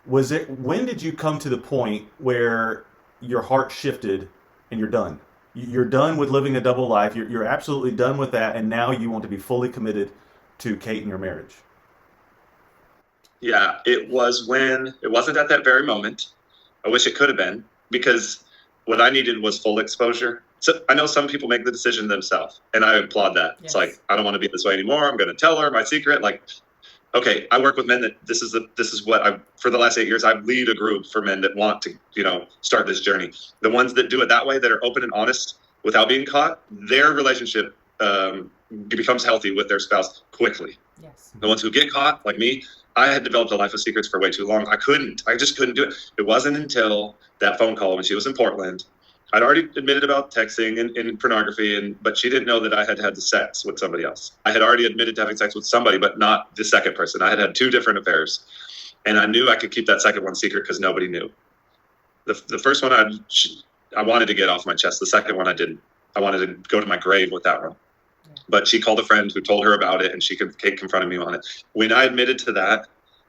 S1: when did you come to the point where your heart shifted and you're done? You're done with living a double life. You're absolutely done with that, and now you want to be fully committed to Kate and your marriage.
S4: Yeah, it wasn't at that very moment. I wish it could have been, because what I needed was full exposure. So I know some people make the decision themselves, and I applaud that.
S5: Yes.
S4: It's like, I don't want to be this way anymore. I'm going to tell her my secret. Like, okay, I work with men that this is what for the last 8 years, I lead a group for men that want to, start this journey. The ones that do it that way, that are open and honest without being caught, their relationship becomes healthy with their spouse quickly.
S5: Yes.
S4: The ones who get caught, like me, I had developed a life of secrets for way too long. I just couldn't do it. It wasn't until that phone call when she was in Portland. I'd already admitted about texting and pornography, but she didn't know that I had had the sex with somebody else. I had already admitted to having sex with somebody, but not the second person. I had had 2 different affairs, and I knew I could keep that second one secret because nobody knew. The first one I wanted to get off my chest. The second one I didn't. I wanted to go to my grave with that one. But she called a friend who told her about it, and Kate confronted me on it. When I admitted to that,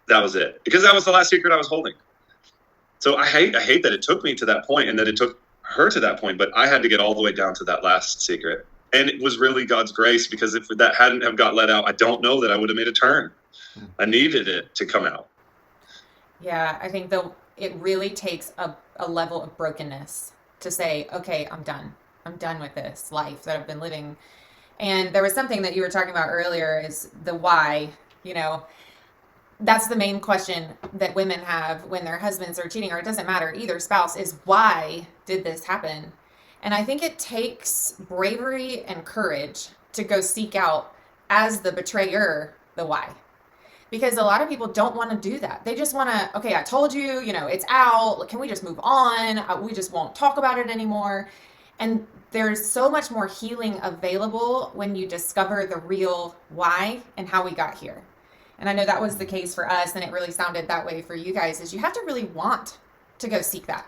S4: that was it, because that was the last secret I was holding. So I hate that it took me to that point, and that it took her to that point, but I had to get all the way down to that last secret. And it was really God's grace, because if that hadn't have got let out, I don't know that I would have made a turn. I needed it to come out.
S3: Yeah, I think it really takes a level of brokenness to say, okay, I'm done. I'm done with this life that I've been living. And there was something that you were talking about earlier, is the why. That's the main question that women have when their husbands are cheating, or it doesn't matter, either spouse, is why did this happen? And I think it takes bravery and courage to go seek out, as the betrayer, the why. Because a lot of people don't want to do that. They just want to, okay, I told you, it's out. Can we just move on? We just won't talk about it anymore. And there's so much more healing available when you discover the real why and how we got here. And I know that was the case for us, and it really sounded that way for you guys, is you have to really want to go seek that.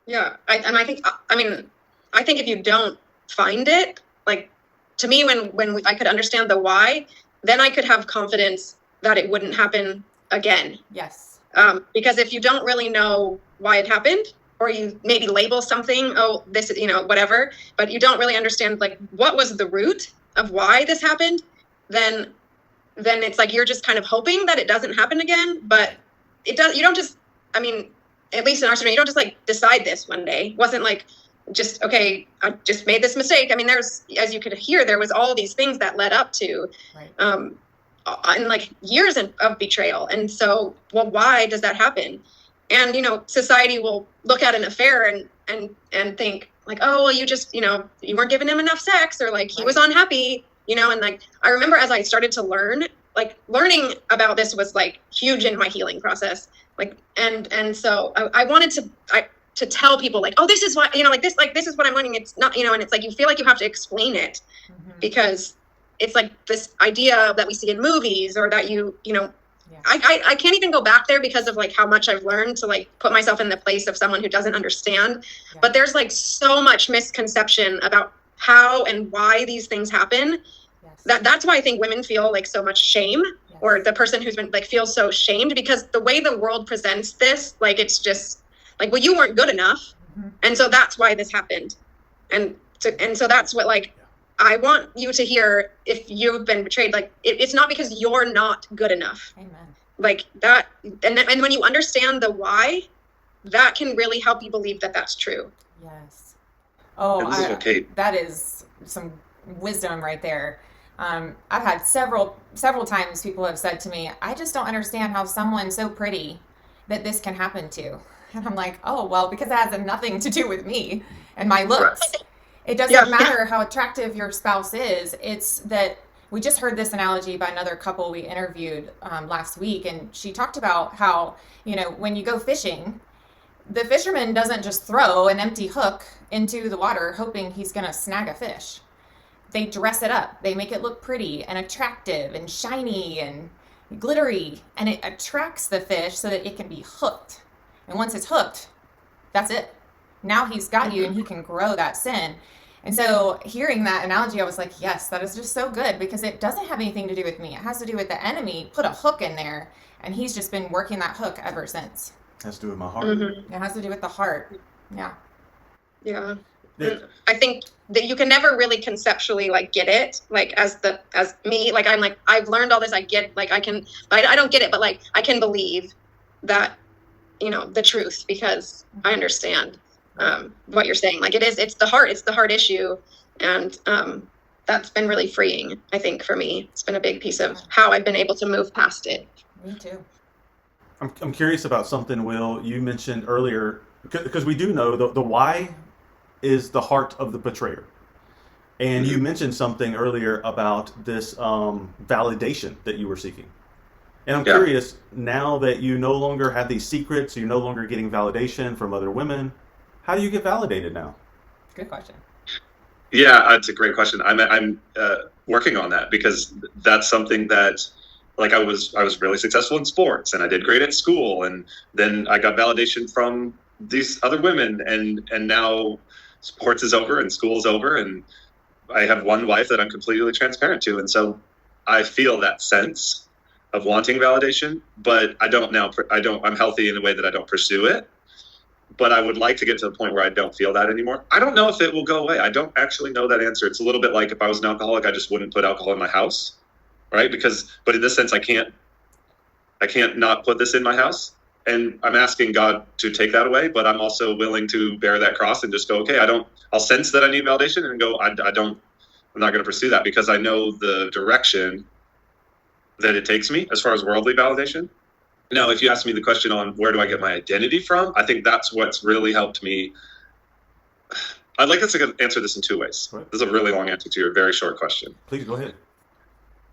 S2: Yeah. I think if you don't find it, like, to me, when I could understand the why, then I could have confidence that it wouldn't happen again.
S3: Yes.
S2: Because if you don't really know why it happened, or you maybe label something, oh, this is, whatever, but you don't really understand, like, what was the root of why this happened, then it's like you're just kind of hoping that it doesn't happen again. But it does. You don't just, at least in our story, you don't just like decide this one day. It wasn't like just, okay, I just made this mistake. There's, as you could hear, there was all these things that led up to,
S3: Right.
S2: And like years of betrayal. And so, well, why does that happen? And, society will look at an affair and think like, oh, well, you just, you weren't giving him enough sex, or like he was unhappy, and like, I remember as I started to learn, like, learning about this was like huge in my healing process. Like, and so I wanted to tell people, like, oh, this is what, this is what I'm learning. It's not, and it's like, you feel like you have to explain it, because it's like this idea that we see in movies, or that I can't even go back there because of like how much I've learned to like put myself in the place of someone who doesn't understand. Yeah. But there's like so much misconception about how and why these things happen. Yes. That's why I think women feel like so much shame, yes. Or the person who's been like feels so shamed, because the way the world presents this, like, it's just like, well, you weren't good enough. And so that's why this happened. And so that's what, like, I want you to hear, if you've been betrayed, like, it's not because you're not good enough.
S3: Amen.
S2: Like that. And when you understand the why, that can really help you believe that that's true.
S3: Yes. Oh,
S4: okay.
S3: That is some wisdom right there. I've had several times people have said to me, I just don't understand how someone so pretty that this can happen to. And I'm like, oh, well, because it has nothing to do with me and my looks. It doesn't matter how attractive your spouse is. It's that we just heard this analogy by another couple we interviewed last week, and she talked about how, when you go fishing, the fisherman doesn't just throw an empty hook into the water hoping he's going to snag a fish. They dress it up. They make it look pretty and attractive and shiny and glittery, and it attracts the fish so that it can be hooked. And once it's hooked, that's it. Now he's got you and he can grow that sin. And so hearing that analogy, I was like, yes, that is just so good, because it doesn't have anything to do with me. It has to do with the enemy put a hook in there, and he's just been working that hook ever since.
S1: It has to do with my heart.
S3: It has to do with the heart. Yeah.
S2: Yeah.
S1: Yeah.
S2: I think that you can never really conceptually get it, as me, I'm I've learned all this. I get, I don't get it, but I can believe that, the truth, because I understand what you're saying. It's the heart issue. And that's been really freeing, I think, for me. It's been a big piece of how I've been able to move past it.
S3: Me too.
S1: I'm curious about something, Will, you mentioned earlier, because we do know the why is the heart of the betrayer. And you mentioned something earlier about this validation that you were seeking. And I'm curious, now that you no longer have these secrets, you're no longer getting validation from other women, how do you get validated now?
S3: Good question.
S4: Yeah, it's a great question. I'm working on that, because that's something that, I was really successful in sports, and I did great at school, and then I got validation from these other women, and now sports is over and school is over, and I have one wife that I'm completely transparent to, and so I feel that sense of wanting validation, but I'm healthy in a way that I don't pursue it. But I would like to get to the point where I don't feel that anymore. I don't know if it will go away. I don't actually know that answer. It's a little bit like if I was an alcoholic, I just wouldn't put alcohol in my house, right? But in this sense, I can't not put this in my house. And I'm asking God to take that away, but I'm also willing to bear that cross and just go, okay, I'll sense that I need validation and go, I'm not going to pursue that, because I know the direction that it takes me as far as worldly validation. Now, if you ask me the question on where do I get my identity from, I think that's what's really helped me. I'd like us to answer this in two ways.
S1: Right.
S4: This is a really long answer to your very short question.
S1: Please go ahead.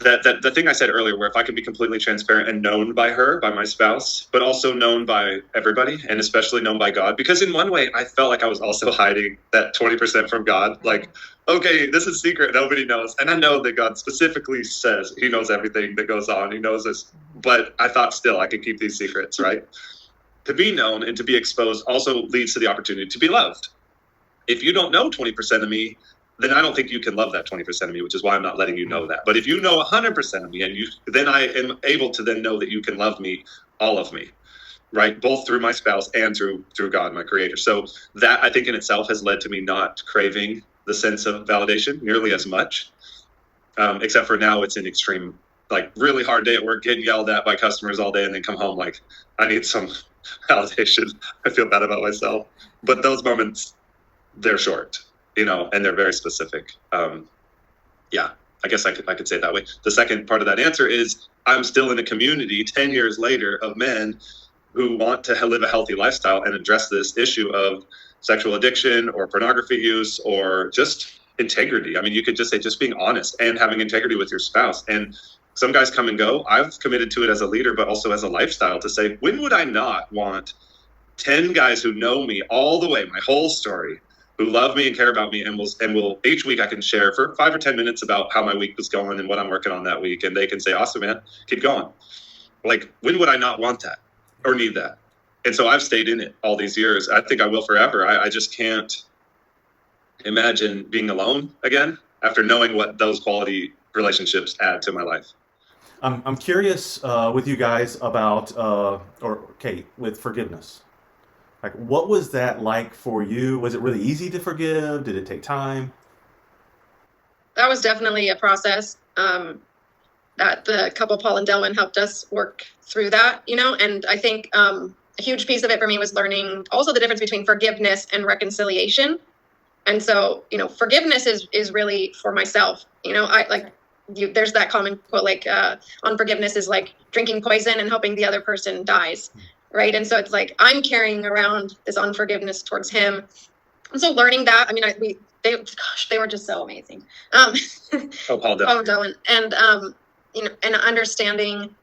S4: That the thing I said earlier, where if I can be completely transparent and known by her, by my spouse, but also known by everybody, and especially known by God, because in one way I felt like I was also hiding that 20% from God. Okay, this is secret, nobody knows. And I know that God specifically says he knows everything that goes on. He knows this, but I thought still I could keep these secrets, right? To be known and to be exposed also leads to the opportunity to be loved. If you don't know 20% of me, then I don't think you can love that 20% of me, which is why I'm not letting you know that. But if you know 100% of me, then I am able to then know that you can love me, all of me, right? Both through my spouse and through God, my creator. So that, I think, in itself has led to me not craving the sense of validation nearly as much, except for now it's an extreme, really hard day at work, getting yelled at by customers all day, and then come home I need some validation. I feel bad about myself. But those moments, they're short. And they're very specific. I guess I could say it that way. The second part of that answer is I'm still in a community 10 years later of men who want to live a healthy lifestyle and address this issue of sexual addiction or pornography use or just integrity. I mean, you could just say just being honest and having integrity with your spouse. And some guys come and go. I've committed to it as a leader, but also as a lifestyle, to say, when would I not want 10 guys who know me all the way, my whole story, who love me and care about me, and will each week I can share for 5 or 10 minutes about how my week was going and what I'm working on that week, and they can say, awesome, man, keep going. When would I not want that or need that? And so I've stayed in it all these years. I think I will forever. I just can't imagine being alone again after knowing what those quality relationships add to my life.
S1: I'm curious with you guys about, or Kate, with forgiveness. What was that like for you? Was it really easy to forgive? Did it take time?
S2: That was definitely a process that the couple, Paul and Delwyn, helped us work through that, and I think a huge piece of it for me was learning also the difference between forgiveness and reconciliation. And so, forgiveness is really for myself. There's that common quote, unforgiveness is like drinking poison and hoping the other person dies. Right. And so it's I'm carrying around this unforgiveness towards him. And so learning that, I mean, they were just so amazing.
S4: Paul
S2: Paul and Dylan, and and understanding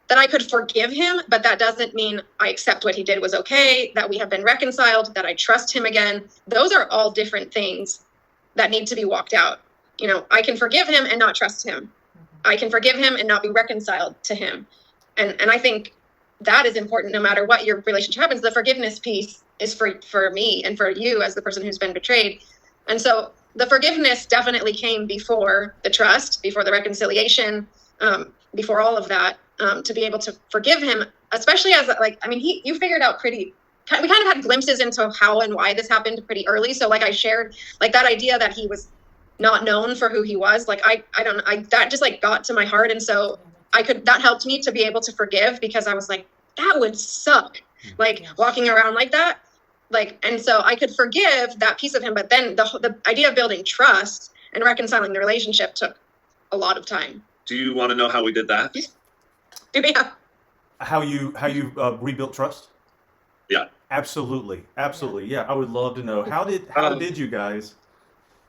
S2: that I could forgive him, but that doesn't mean I accept what he did was okay, that we have been reconciled, that I trust him again. Those are all different things that need to be walked out. I can forgive him and not trust him. I can forgive him and not be reconciled to him. And I think that is important no matter what your relationship happens. The forgiveness piece is for me and for you as the person who's been betrayed. And so the forgiveness definitely came before the trust, before the reconciliation, before all of that, to be able to forgive him, especially as you figured out we kind of had glimpses into how and why this happened pretty early. So like I shared, like that idea that he was not known for who he was, like that just like got to my heart. And so that helped me to be able to forgive, because I was like, that would suck, like walking around like that. And so I could forgive that piece of him, but then the idea of building trust and reconciling the relationship took a lot of time.
S4: Do you want to know how we did that?
S2: Yeah.
S1: How you rebuilt trust?
S4: Yeah.
S1: Absolutely. Yeah, I would love to know. How did you guys?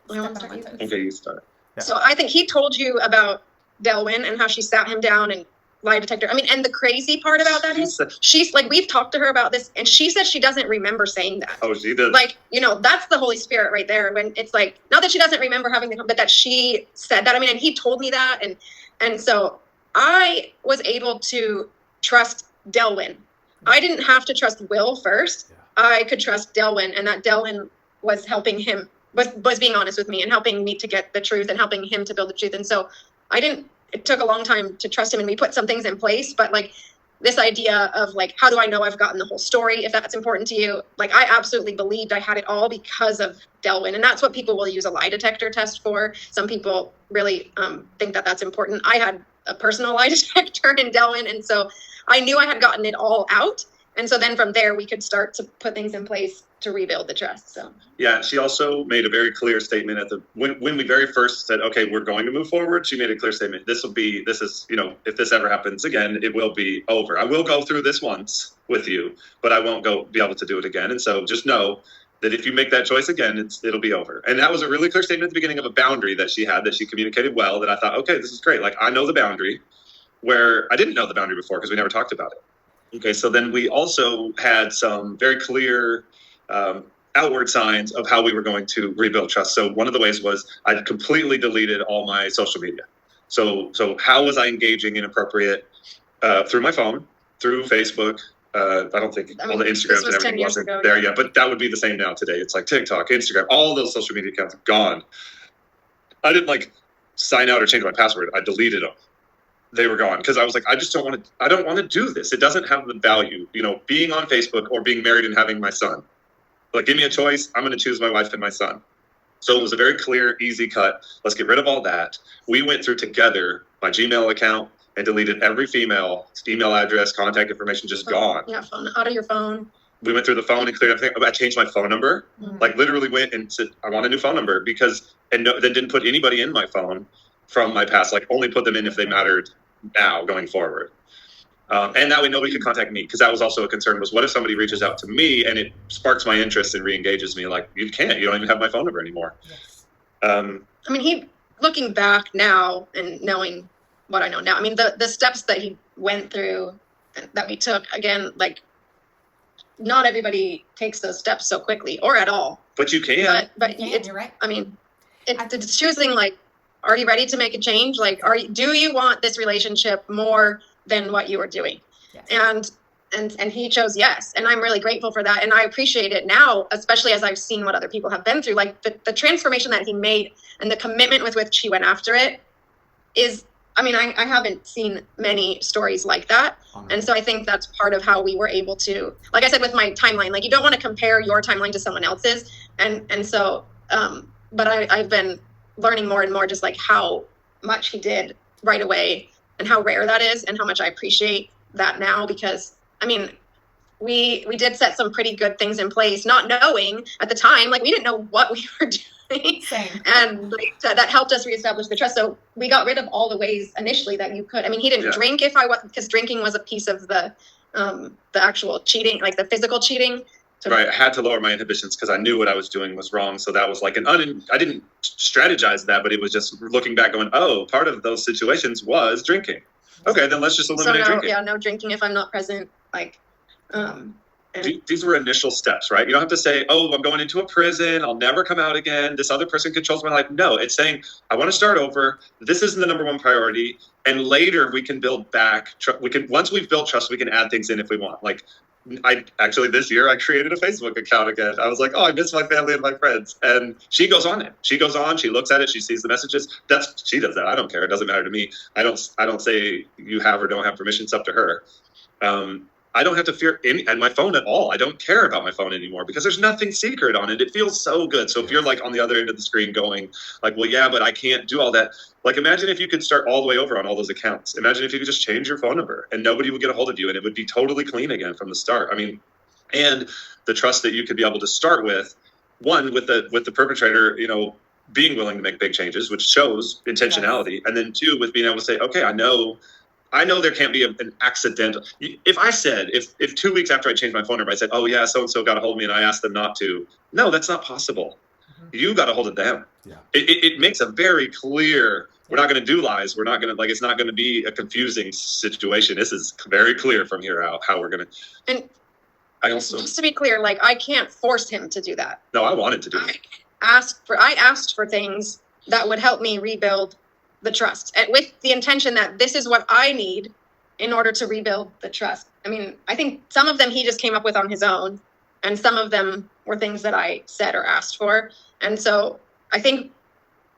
S4: Okay, you start.
S1: Yeah.
S2: So I think he told you about Delwyn and how she sat him down and lie detector. I mean, and the crazy part about that is she's like, we've talked to her about this, and she said she doesn't remember saying that.
S4: Oh, she did.
S2: Like, that's the Holy Spirit right there. When it's like, not that she doesn't remember having the, but that she said that. I mean, and he told me that, and so I was able to trust Delwyn. I didn't have to trust Will first. Yeah. I could trust Delwyn, and that Delwyn was helping him, was being honest with me and helping me to get the truth and helping him to build the truth. And so it took a long time to trust him, and we put some things in place, but like this idea of like, how do I know I've gotten the whole story? If that's important to you, like I absolutely believed I had it all because of Delwyn. And that's what people will use a lie detector test for. Some people really think that that's important. I had a personal lie detector in Delwyn. And so I knew I had gotten it all out. And so then from there, we could start to put things in place to rebuild the trust. So
S4: yeah, she also made a very clear statement when we very first said, okay, we're going to move forward. She made a clear statement. This is, if this ever happens again, it will be over. I will go through this once with you, but I won't be able to do it again. And so just know that if you make that choice again, it'll be over. And that was a really clear statement at the beginning of a boundary that she had, that she communicated well, that I thought, okay, this is great. Like I know the boundary, where I didn't know the boundary before because we never talked about it. Okay, so then we also had some very clear outward signs of how we were going to rebuild trust. So one of the ways was I completely deleted all my social media. So how was I engaging inappropriate through my phone, through Facebook? I don't think all the Instagrams and everything wasn't there yet, but that would be the same now today. It's like TikTok, Instagram, all those social media accounts gone. I didn't sign out or change my password. I deleted them. They were gone because I was like, I don't want to do this. It doesn't have the value, being on Facebook or being married and having my son. Like, give me a choice. I'm going to choose my wife and my son. So it was a very clear, easy cut. Let's get rid of all that. We went through together my Gmail account and deleted every female email address, contact information, just gone.
S2: Yeah, phone out of your phone.
S4: We went through the phone and cleared everything. I changed my phone number. Like literally went and said, I want a new phone number then didn't put anybody in my phone from my past. Like only put them in if they mattered now going forward. And that way nobody could contact me, because that was also a concern, was what if somebody reaches out to me and it sparks my interest and re-engages me? Like, you don't even have my phone number anymore.
S3: Yes.
S2: I mean, looking back now and knowing what I know now, I mean, the steps that he went through and that we took, again, like not everybody takes those steps so quickly or at all.
S4: But you can.
S2: But
S3: you're right.
S2: I mean, it's choosing, like, are you ready to make a change? Like, do you want this relationship more than what you were doing? Yes. And he chose yes. And I'm really grateful for that. And I appreciate it now, especially as I've seen what other people have been through. Like the transformation that he made and the commitment with which he went after it is, I mean, I haven't seen many stories like that. And so I think that's part of how we were able to, like I said, with my timeline, like you don't want to compare your timeline to someone else's. And so, but I've been learning more and more just like how much he did right away and how rare that is and how much I appreciate that now, because I mean, we did set some pretty good things in place, not knowing at the time, like we didn't know what we were doing.
S3: Same.
S2: And like, that helped us reestablish the trust. So we got rid of all the ways initially that you could. I mean, he didn't drink because drinking was a piece of the actual cheating, like the physical cheating.
S4: Right. I had to lower my inhibitions because I knew what I was doing was wrong. So that was like I didn't strategize that, but it was just looking back going, oh, part of those situations was drinking. Okay, then let's just eliminate drinking.
S2: No drinking if I'm not present. Like,
S4: these were initial steps, right? You don't have to say, oh, I'm going into a prison. I'll never come out again. This other person controls my life. No, it's saying, I want to start over. This isn't the number one priority. And later we can build back. Once we've built trust, we can add things in if we want. Like, this year I created a Facebook account again. I was like, oh, I miss my family and my friends. And she goes on it. She goes on, she looks at it, she sees the messages. She does that. I don't care. It doesn't matter to me. I don't say you have or don't have permission. It's up to her. I don't have to fear and my phone at all. I don't care about my phone anymore because there's nothing secret on it. It feels so good. So if you're like on the other end of the screen going like, well, yeah, but I can't do all that. Like, imagine if you could start all the way over on all those accounts. Imagine if you could just change your phone number and nobody would get a hold of you and it would be totally clean again from the start. I mean, and the trust that you could be able to start with, one, with the perpetrator, being willing to make big changes, which shows intentionality. Yes. And then two, with being able to say, okay, I know there can't be an accidental. If I said, if 2 weeks after I changed my phone number, I said, oh yeah, so-and-so got a hold of me and I asked them not to. No, that's not possible. Mm-hmm. You got a hold of them. Yeah. It makes a very clear, we're not going to do lies. We're not going to, it's not going to be a confusing situation. This is very clear from here out how we're going to.
S2: And just to be clear, I can't force him to do that.
S4: No, I wanted to do it.
S2: I asked for things that would help me rebuild the trust, and with the intention that this is what I need in order to rebuild the trust. I mean, I think some of them he just came up with on his own, and some of them were things that I said or asked for. And so I think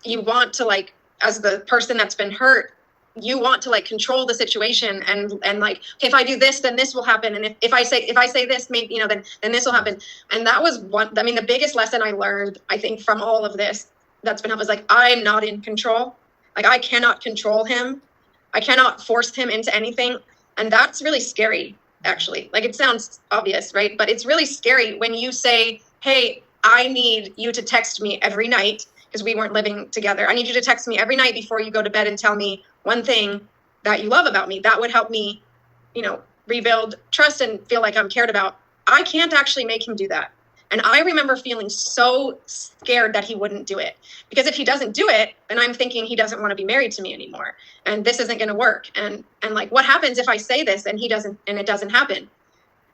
S2: you want to, as the person that's been hurt, you want to control the situation and okay, if I do this, then this will happen. And if I say this, maybe, then this will happen. And that was the biggest lesson I learned, I think, from all of this that's been helpful is I'm not in control. I cannot control him. I cannot force him into anything. And that's really scary, actually. It sounds obvious, right? But it's really scary when you say, hey, I need you to text me every night because we weren't living together. I need you to text me every night before you go to bed and tell me one thing that you love about me. That would help me, rebuild trust and feel like I'm cared about. I can't actually make him do that. And I remember feeling so scared that he wouldn't do it. Because if he doesn't do it, then I'm thinking he doesn't want to be married to me anymore. And this isn't going to work. And what happens if I say this and it doesn't happen?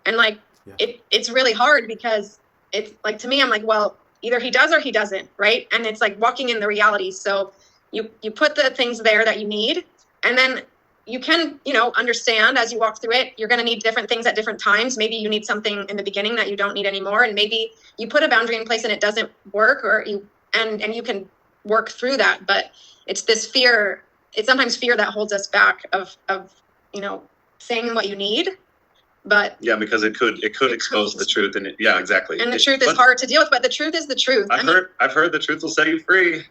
S2: And it's really hard because it's to me, I'm well, either he does or he doesn't, right? And it's walking in the reality. So you put the things there that you need, and then you can, understand as you walk through it, you're going to need different things at different times. Maybe you need something in the beginning that you don't need anymore. And maybe you put a boundary in place and it doesn't work, and you can work through that. But it's this fear. It's sometimes fear that holds us back of saying what you need. But
S4: yeah, because it could expose the truth. And yeah, exactly.
S2: And the truth is hard to deal with, but the truth is the truth.
S4: I've heard the truth will set you free.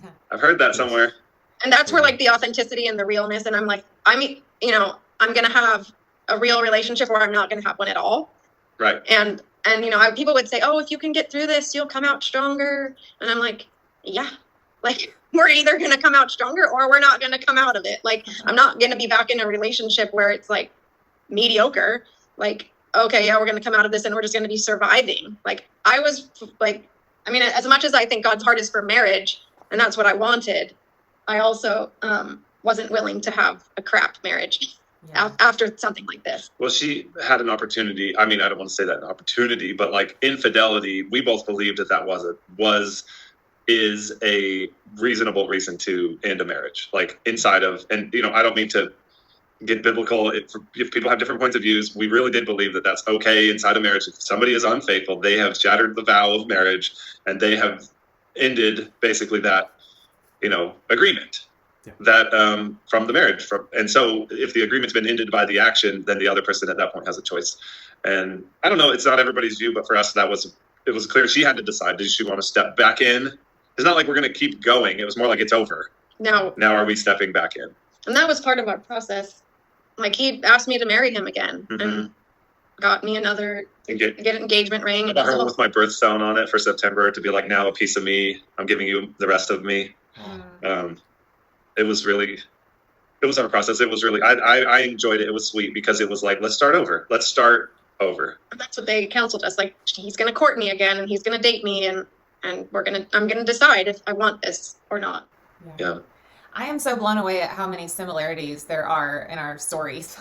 S4: Yeah. I've heard that somewhere.
S2: And that's where the authenticity and the realness, and I'm I'm going to have a real relationship or I'm not going to have one at all.
S4: Right.
S2: And people would say, oh, if you can get through this, you'll come out stronger. And I'm yeah, we're either going to come out stronger or we're not going to come out of it. I'm not going to be back in a relationship where it's mediocre. Okay, yeah, we're going to come out of this and we're just going to be surviving. I was as much as I think God's heart is for marriage and that's what I wanted, I also wasn't willing to have a crap marriage after something like this.
S4: Well, she had an opportunity. I mean, I don't want to say that an opportunity, but infidelity, we both believed that is a reasonable reason to end a marriage. Inside of, and I don't mean to get biblical. If people have different points of views, we really did believe that that's okay inside of marriage. If somebody is unfaithful, they have shattered the vow of marriage and they have ended basically that agreement that from the marriage. And so if the agreement's been ended by the action, then the other person at that point has a choice. And I don't know, it's not everybody's view, but for us, it was clear she had to decide, did she want to step back in? It's not we're going to keep going. It was more it's over.
S2: Now
S4: are we stepping back in?
S2: And that was part of our process. He asked me to marry him again and got me another get an engagement ring.
S4: I got her with my birthstone on it for September to be now a piece of me. I'm giving you the rest of me. It was our process. It was really, I enjoyed it. It was sweet because it was let's start over. Let's start over.
S2: That's what they counseled us. Like, he's going to court me again, and he's going to date me, and I'm going to decide if I want this or not.
S4: Yeah.
S3: I am so blown away at how many similarities there are in our stories.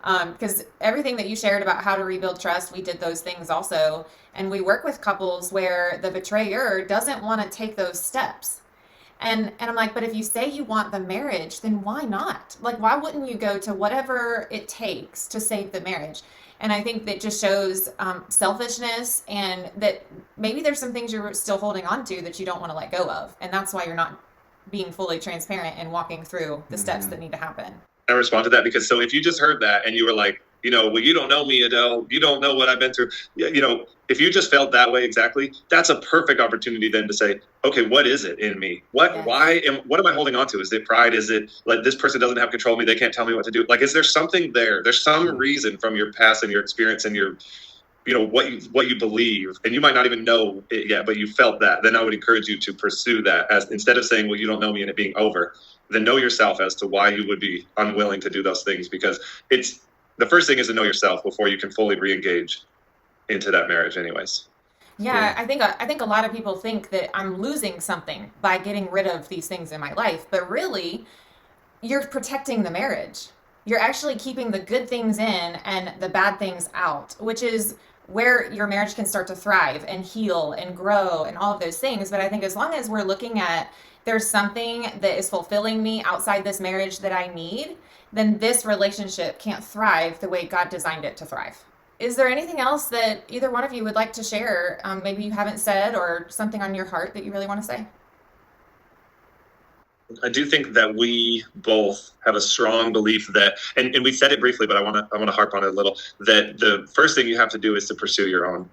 S3: Because everything that you shared about how to rebuild trust, we did those things also. And we work with couples where the betrayer doesn't want to take those steps. And I'm like, but if you say you want the marriage, then why not? Like, why wouldn't you go to whatever it takes to save the marriage? And I think that just shows selfishness, and that maybe there's some things you're still holding on to that you don't want to let go of. And that's why you're not being fully transparent and walking through the steps that need to happen.
S4: I respond to that because so if you just heard that and you were like, well, you don't know me, Adele, you don't know what I've been through. If you just felt that way exactly, that's a perfect opportunity then to say, okay, what is it in me? What am I holding on to? Is it pride? Is it like this person doesn't have control of me? They can't tell me what to do. Like, is there something there? There's some reason from your past and your experience and your, what you believe, and you might not even know it yet, but you felt that. Then I would encourage you to pursue that, as instead of saying, well, you don't know me, and it being over. Then know yourself as to why you would be unwilling to do those things, because it's the first thing is to know yourself before you can fully re-engage into that marriage anyways.
S3: Yeah, I think a lot of people think that I'm losing something by getting rid of these things in my life, but really you're protecting the marriage. You're actually keeping the good things in and the bad things out, which is where your marriage can start to thrive and heal and grow and all of those things. But I think as long as we're looking at there's something that is fulfilling me outside this marriage that I need, then this relationship can't thrive the way God designed it to thrive. Is there anything else that either one of you would like to share? Maybe you haven't said, or something on your heart that you really want to say?
S4: I do think that we both have a strong belief that, and we said it briefly, but I want to harp on it a little, that the first thing you have to do is to pursue your own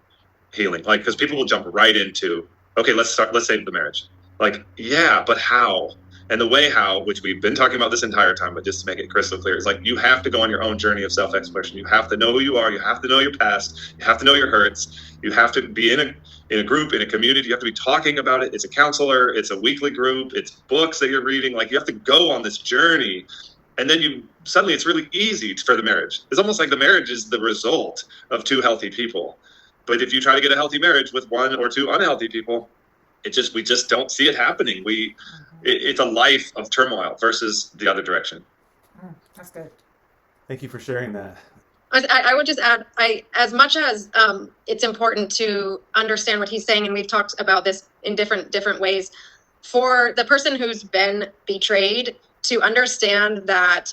S4: healing. Like, because people will jump right into, okay, let's save the marriage. Like, yeah, but how? And the way how, which we've been talking about this entire time, but just to make it crystal clear, is like, you have to go on your own journey of self-exploration. You have to know who you are. You have to know your past. You have to know your hurts. You have to be in a group, in a community. You have to be talking about it. It's a counselor. It's a weekly group. It's books that you're reading. Like, you have to go on this journey. And then suddenly it's really easy for the marriage. It's almost like the marriage is the result of two healthy people. But if you try to get a healthy marriage with one or two unhealthy people, we just don't see it happening. It's a life of turmoil versus the other direction.
S3: That's good.
S1: Thank you for sharing that.
S2: I would just add, as much as it's important to understand what he's saying, and we've talked about this in different ways, for the person who's been betrayed to understand that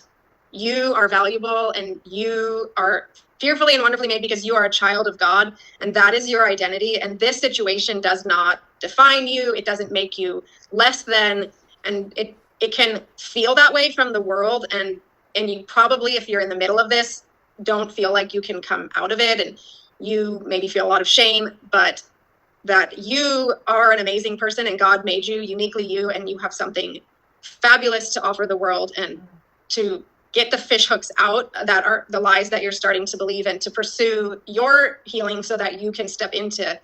S2: you are valuable and you are fearfully and wonderfully made because you are a child of God, and that is your identity. And this situation does not define you. It doesn't make you less than, and it can feel that way from the world. And you probably, if you're in the middle of this, don't feel like you can come out of it, and you maybe feel a lot of shame, but that you are an amazing person and God made you uniquely you, and you have something fabulous to offer the world, and to get the fish hooks out that are the lies that you're starting to believe, and to pursue your healing so that you can step into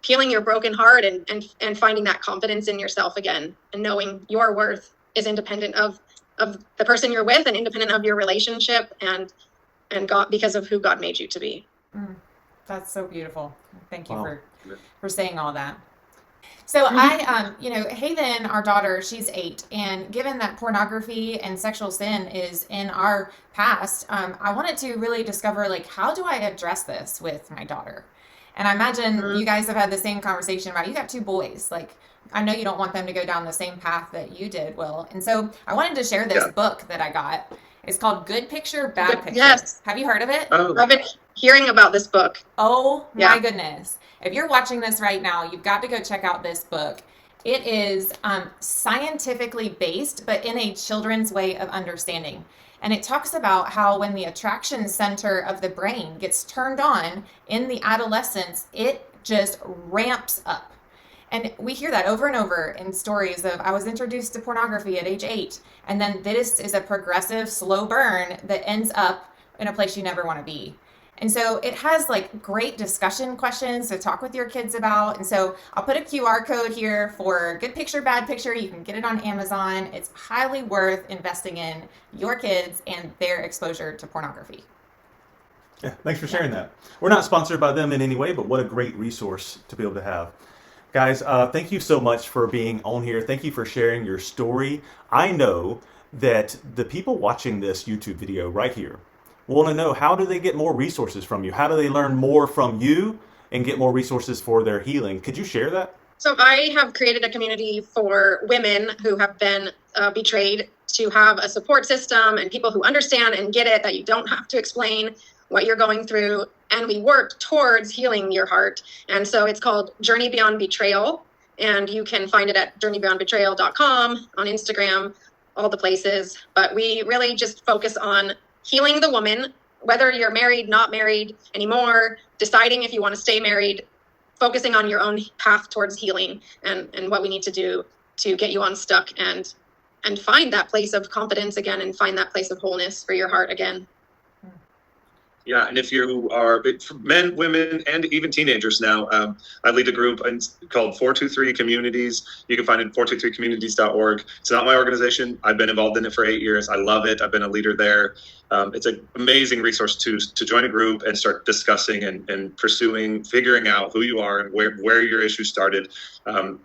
S2: healing your broken heart and finding that confidence in yourself again, and knowing your worth is independent of the person you're with and independent of your relationship and God, because of who God made you to be.
S3: That's so beautiful. Thank you
S1: Wow.
S3: for saying all that. So Haven, our daughter, she's 8, and given that pornography and sexual sin is in our past, I wanted to really discover, like, how do I address this with my daughter? And I imagine you guys have had the same conversation about, you got 2 boys. Like, I know you don't want them to go down the same path that you did, Will. And so I wanted to share this book that I got. It's called Good Picture, Bad Picture.
S2: Yes.
S3: Have you heard of it?
S4: Oh.
S2: I've been hearing about this book.
S3: Oh my goodness. If you're watching this right now, you've got to go check out this book. It is scientifically based, but in a children's way of understanding. And it talks about how when the attraction center of the brain gets turned on in the adolescence, it just ramps up. And we hear that over and over in stories of, I was introduced to pornography at age 8. And then this is a progressive, slow burn that ends up in a place you never want to be. And so it has like great discussion questions to talk with your kids about. And so I'll put a QR code here for Good Picture, Bad Picture. You can get it on Amazon. It's highly worth investing in your kids and their exposure to pornography.
S1: Yeah, thanks for sharing that. We're not sponsored by them in any way, but what a great resource to be able to have. Guys, thank you so much for being on here. Thank you for sharing your story. I know that the people watching this YouTube video right here want to know, how do they get more resources from you? How do they learn more from you and get more resources for their healing? Could you share that?
S2: So I have created a community for women who have been betrayed, to have a support system and people who understand and get it, that you don't have to explain what you're going through. And we work towards healing your heart. And so it's called Journey Beyond Betrayal. And you can find it at journeybeyondbetrayal.com, on Instagram, all the places. But we really just focus on healing the woman, whether you're married, not married anymore, deciding if you want to stay married, focusing on your own path towards healing, and what we need to do to get you unstuck and find that place of confidence again, and find that place of wholeness for your heart again.
S4: Yeah, and if you are men, women, and even teenagers now, I lead a group called 423 Communities. You can find it at 423communities.org. It's not my organization. I've been involved in it for 8 years. I love it. I've been a leader there. It's an amazing resource to join a group and start discussing and pursuing, figuring out who you are and where your issues started.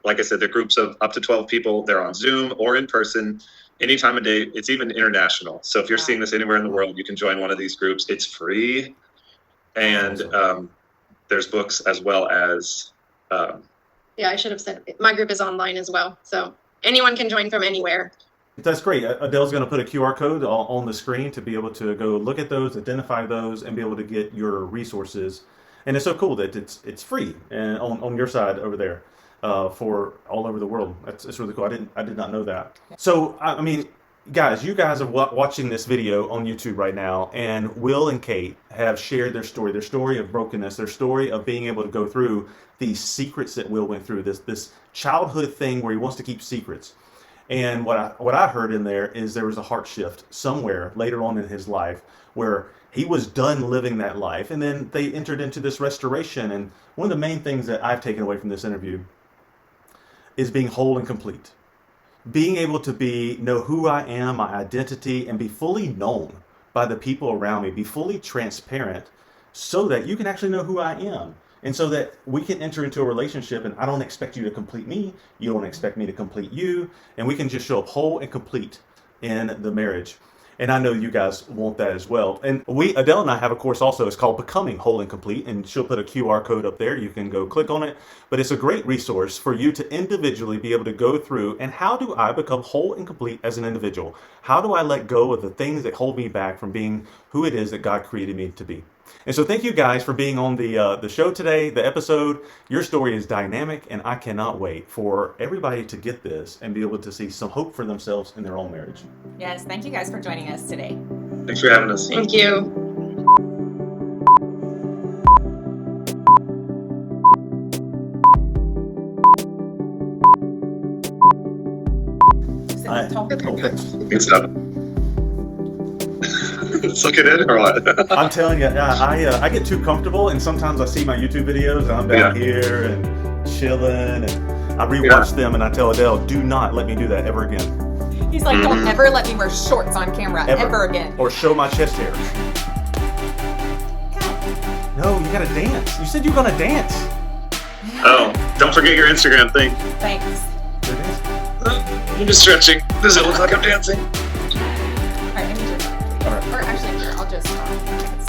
S4: Like I said, they're groups of up to 12 people. They're on Zoom or in person. Any time of day. It's even international. So if you're seeing this anywhere in the world, you can join one of these groups. It's free. And there's books as well as...
S2: Yeah, I should have said my group is online as well. So anyone can join from anywhere.
S1: That's great. Adele's going to put a QR code on the screen to be able to go look at those, identify those, and be able to get your resources. And it's so cool that it's free and on your side over there. For all over the world. It's really cool. I did not know that. So, I mean, guys, you guys are watching this video on YouTube right now, and Will and Kate have shared their story of brokenness, their story of being able to go through these secrets that Will went through, this childhood thing where he wants to keep secrets. And what I heard in there is there was a heart shift somewhere later on in his life where he was done living that life, and then they entered into this restoration. And one of the main things that I've taken away from this interview is being whole and complete. Being able to know who I am, my identity, and be fully known by the people around me, be fully transparent so that you can actually know who I am. And so that we can enter into a relationship and I don't expect you to complete me, you don't expect me to complete you, and we can just show up whole and complete in the marriage. And I know you guys want that as well. And Adele and I have a course also. It's called Becoming Whole and Complete, and she'll put a QR code up there. You can go click on it. But it's a great resource for you to individually be able to go through. And how do I become whole and complete as an individual? How do I let go of the things that hold me back from being who it is that God created me to be? And so thank you guys for being on the show today, the episode. Your story is dynamic, and I cannot wait for everybody to get this and be able to see some hope for themselves in their own marriage.
S3: Yes, thank you guys for joining us today.
S4: Thanks for having us.
S2: Thank you.
S4: Good stuff. Suck it in or what?
S1: I'm telling you, I get too comfortable, and sometimes I see my YouTube videos and I'm down here and chilling, and I rewatch them, and I tell Adele, do not let me do that ever again.
S3: He's like, don't ever let me wear shorts on camera ever again.
S1: Or show my chest hair. No, you gotta dance. You said you were gonna dance.
S4: Oh, don't forget your Instagram thing.
S3: Thanks.
S4: I'm just stretching. Does it look like I'm dancing?
S3: All right, let me just. Or actually, here, I'll just.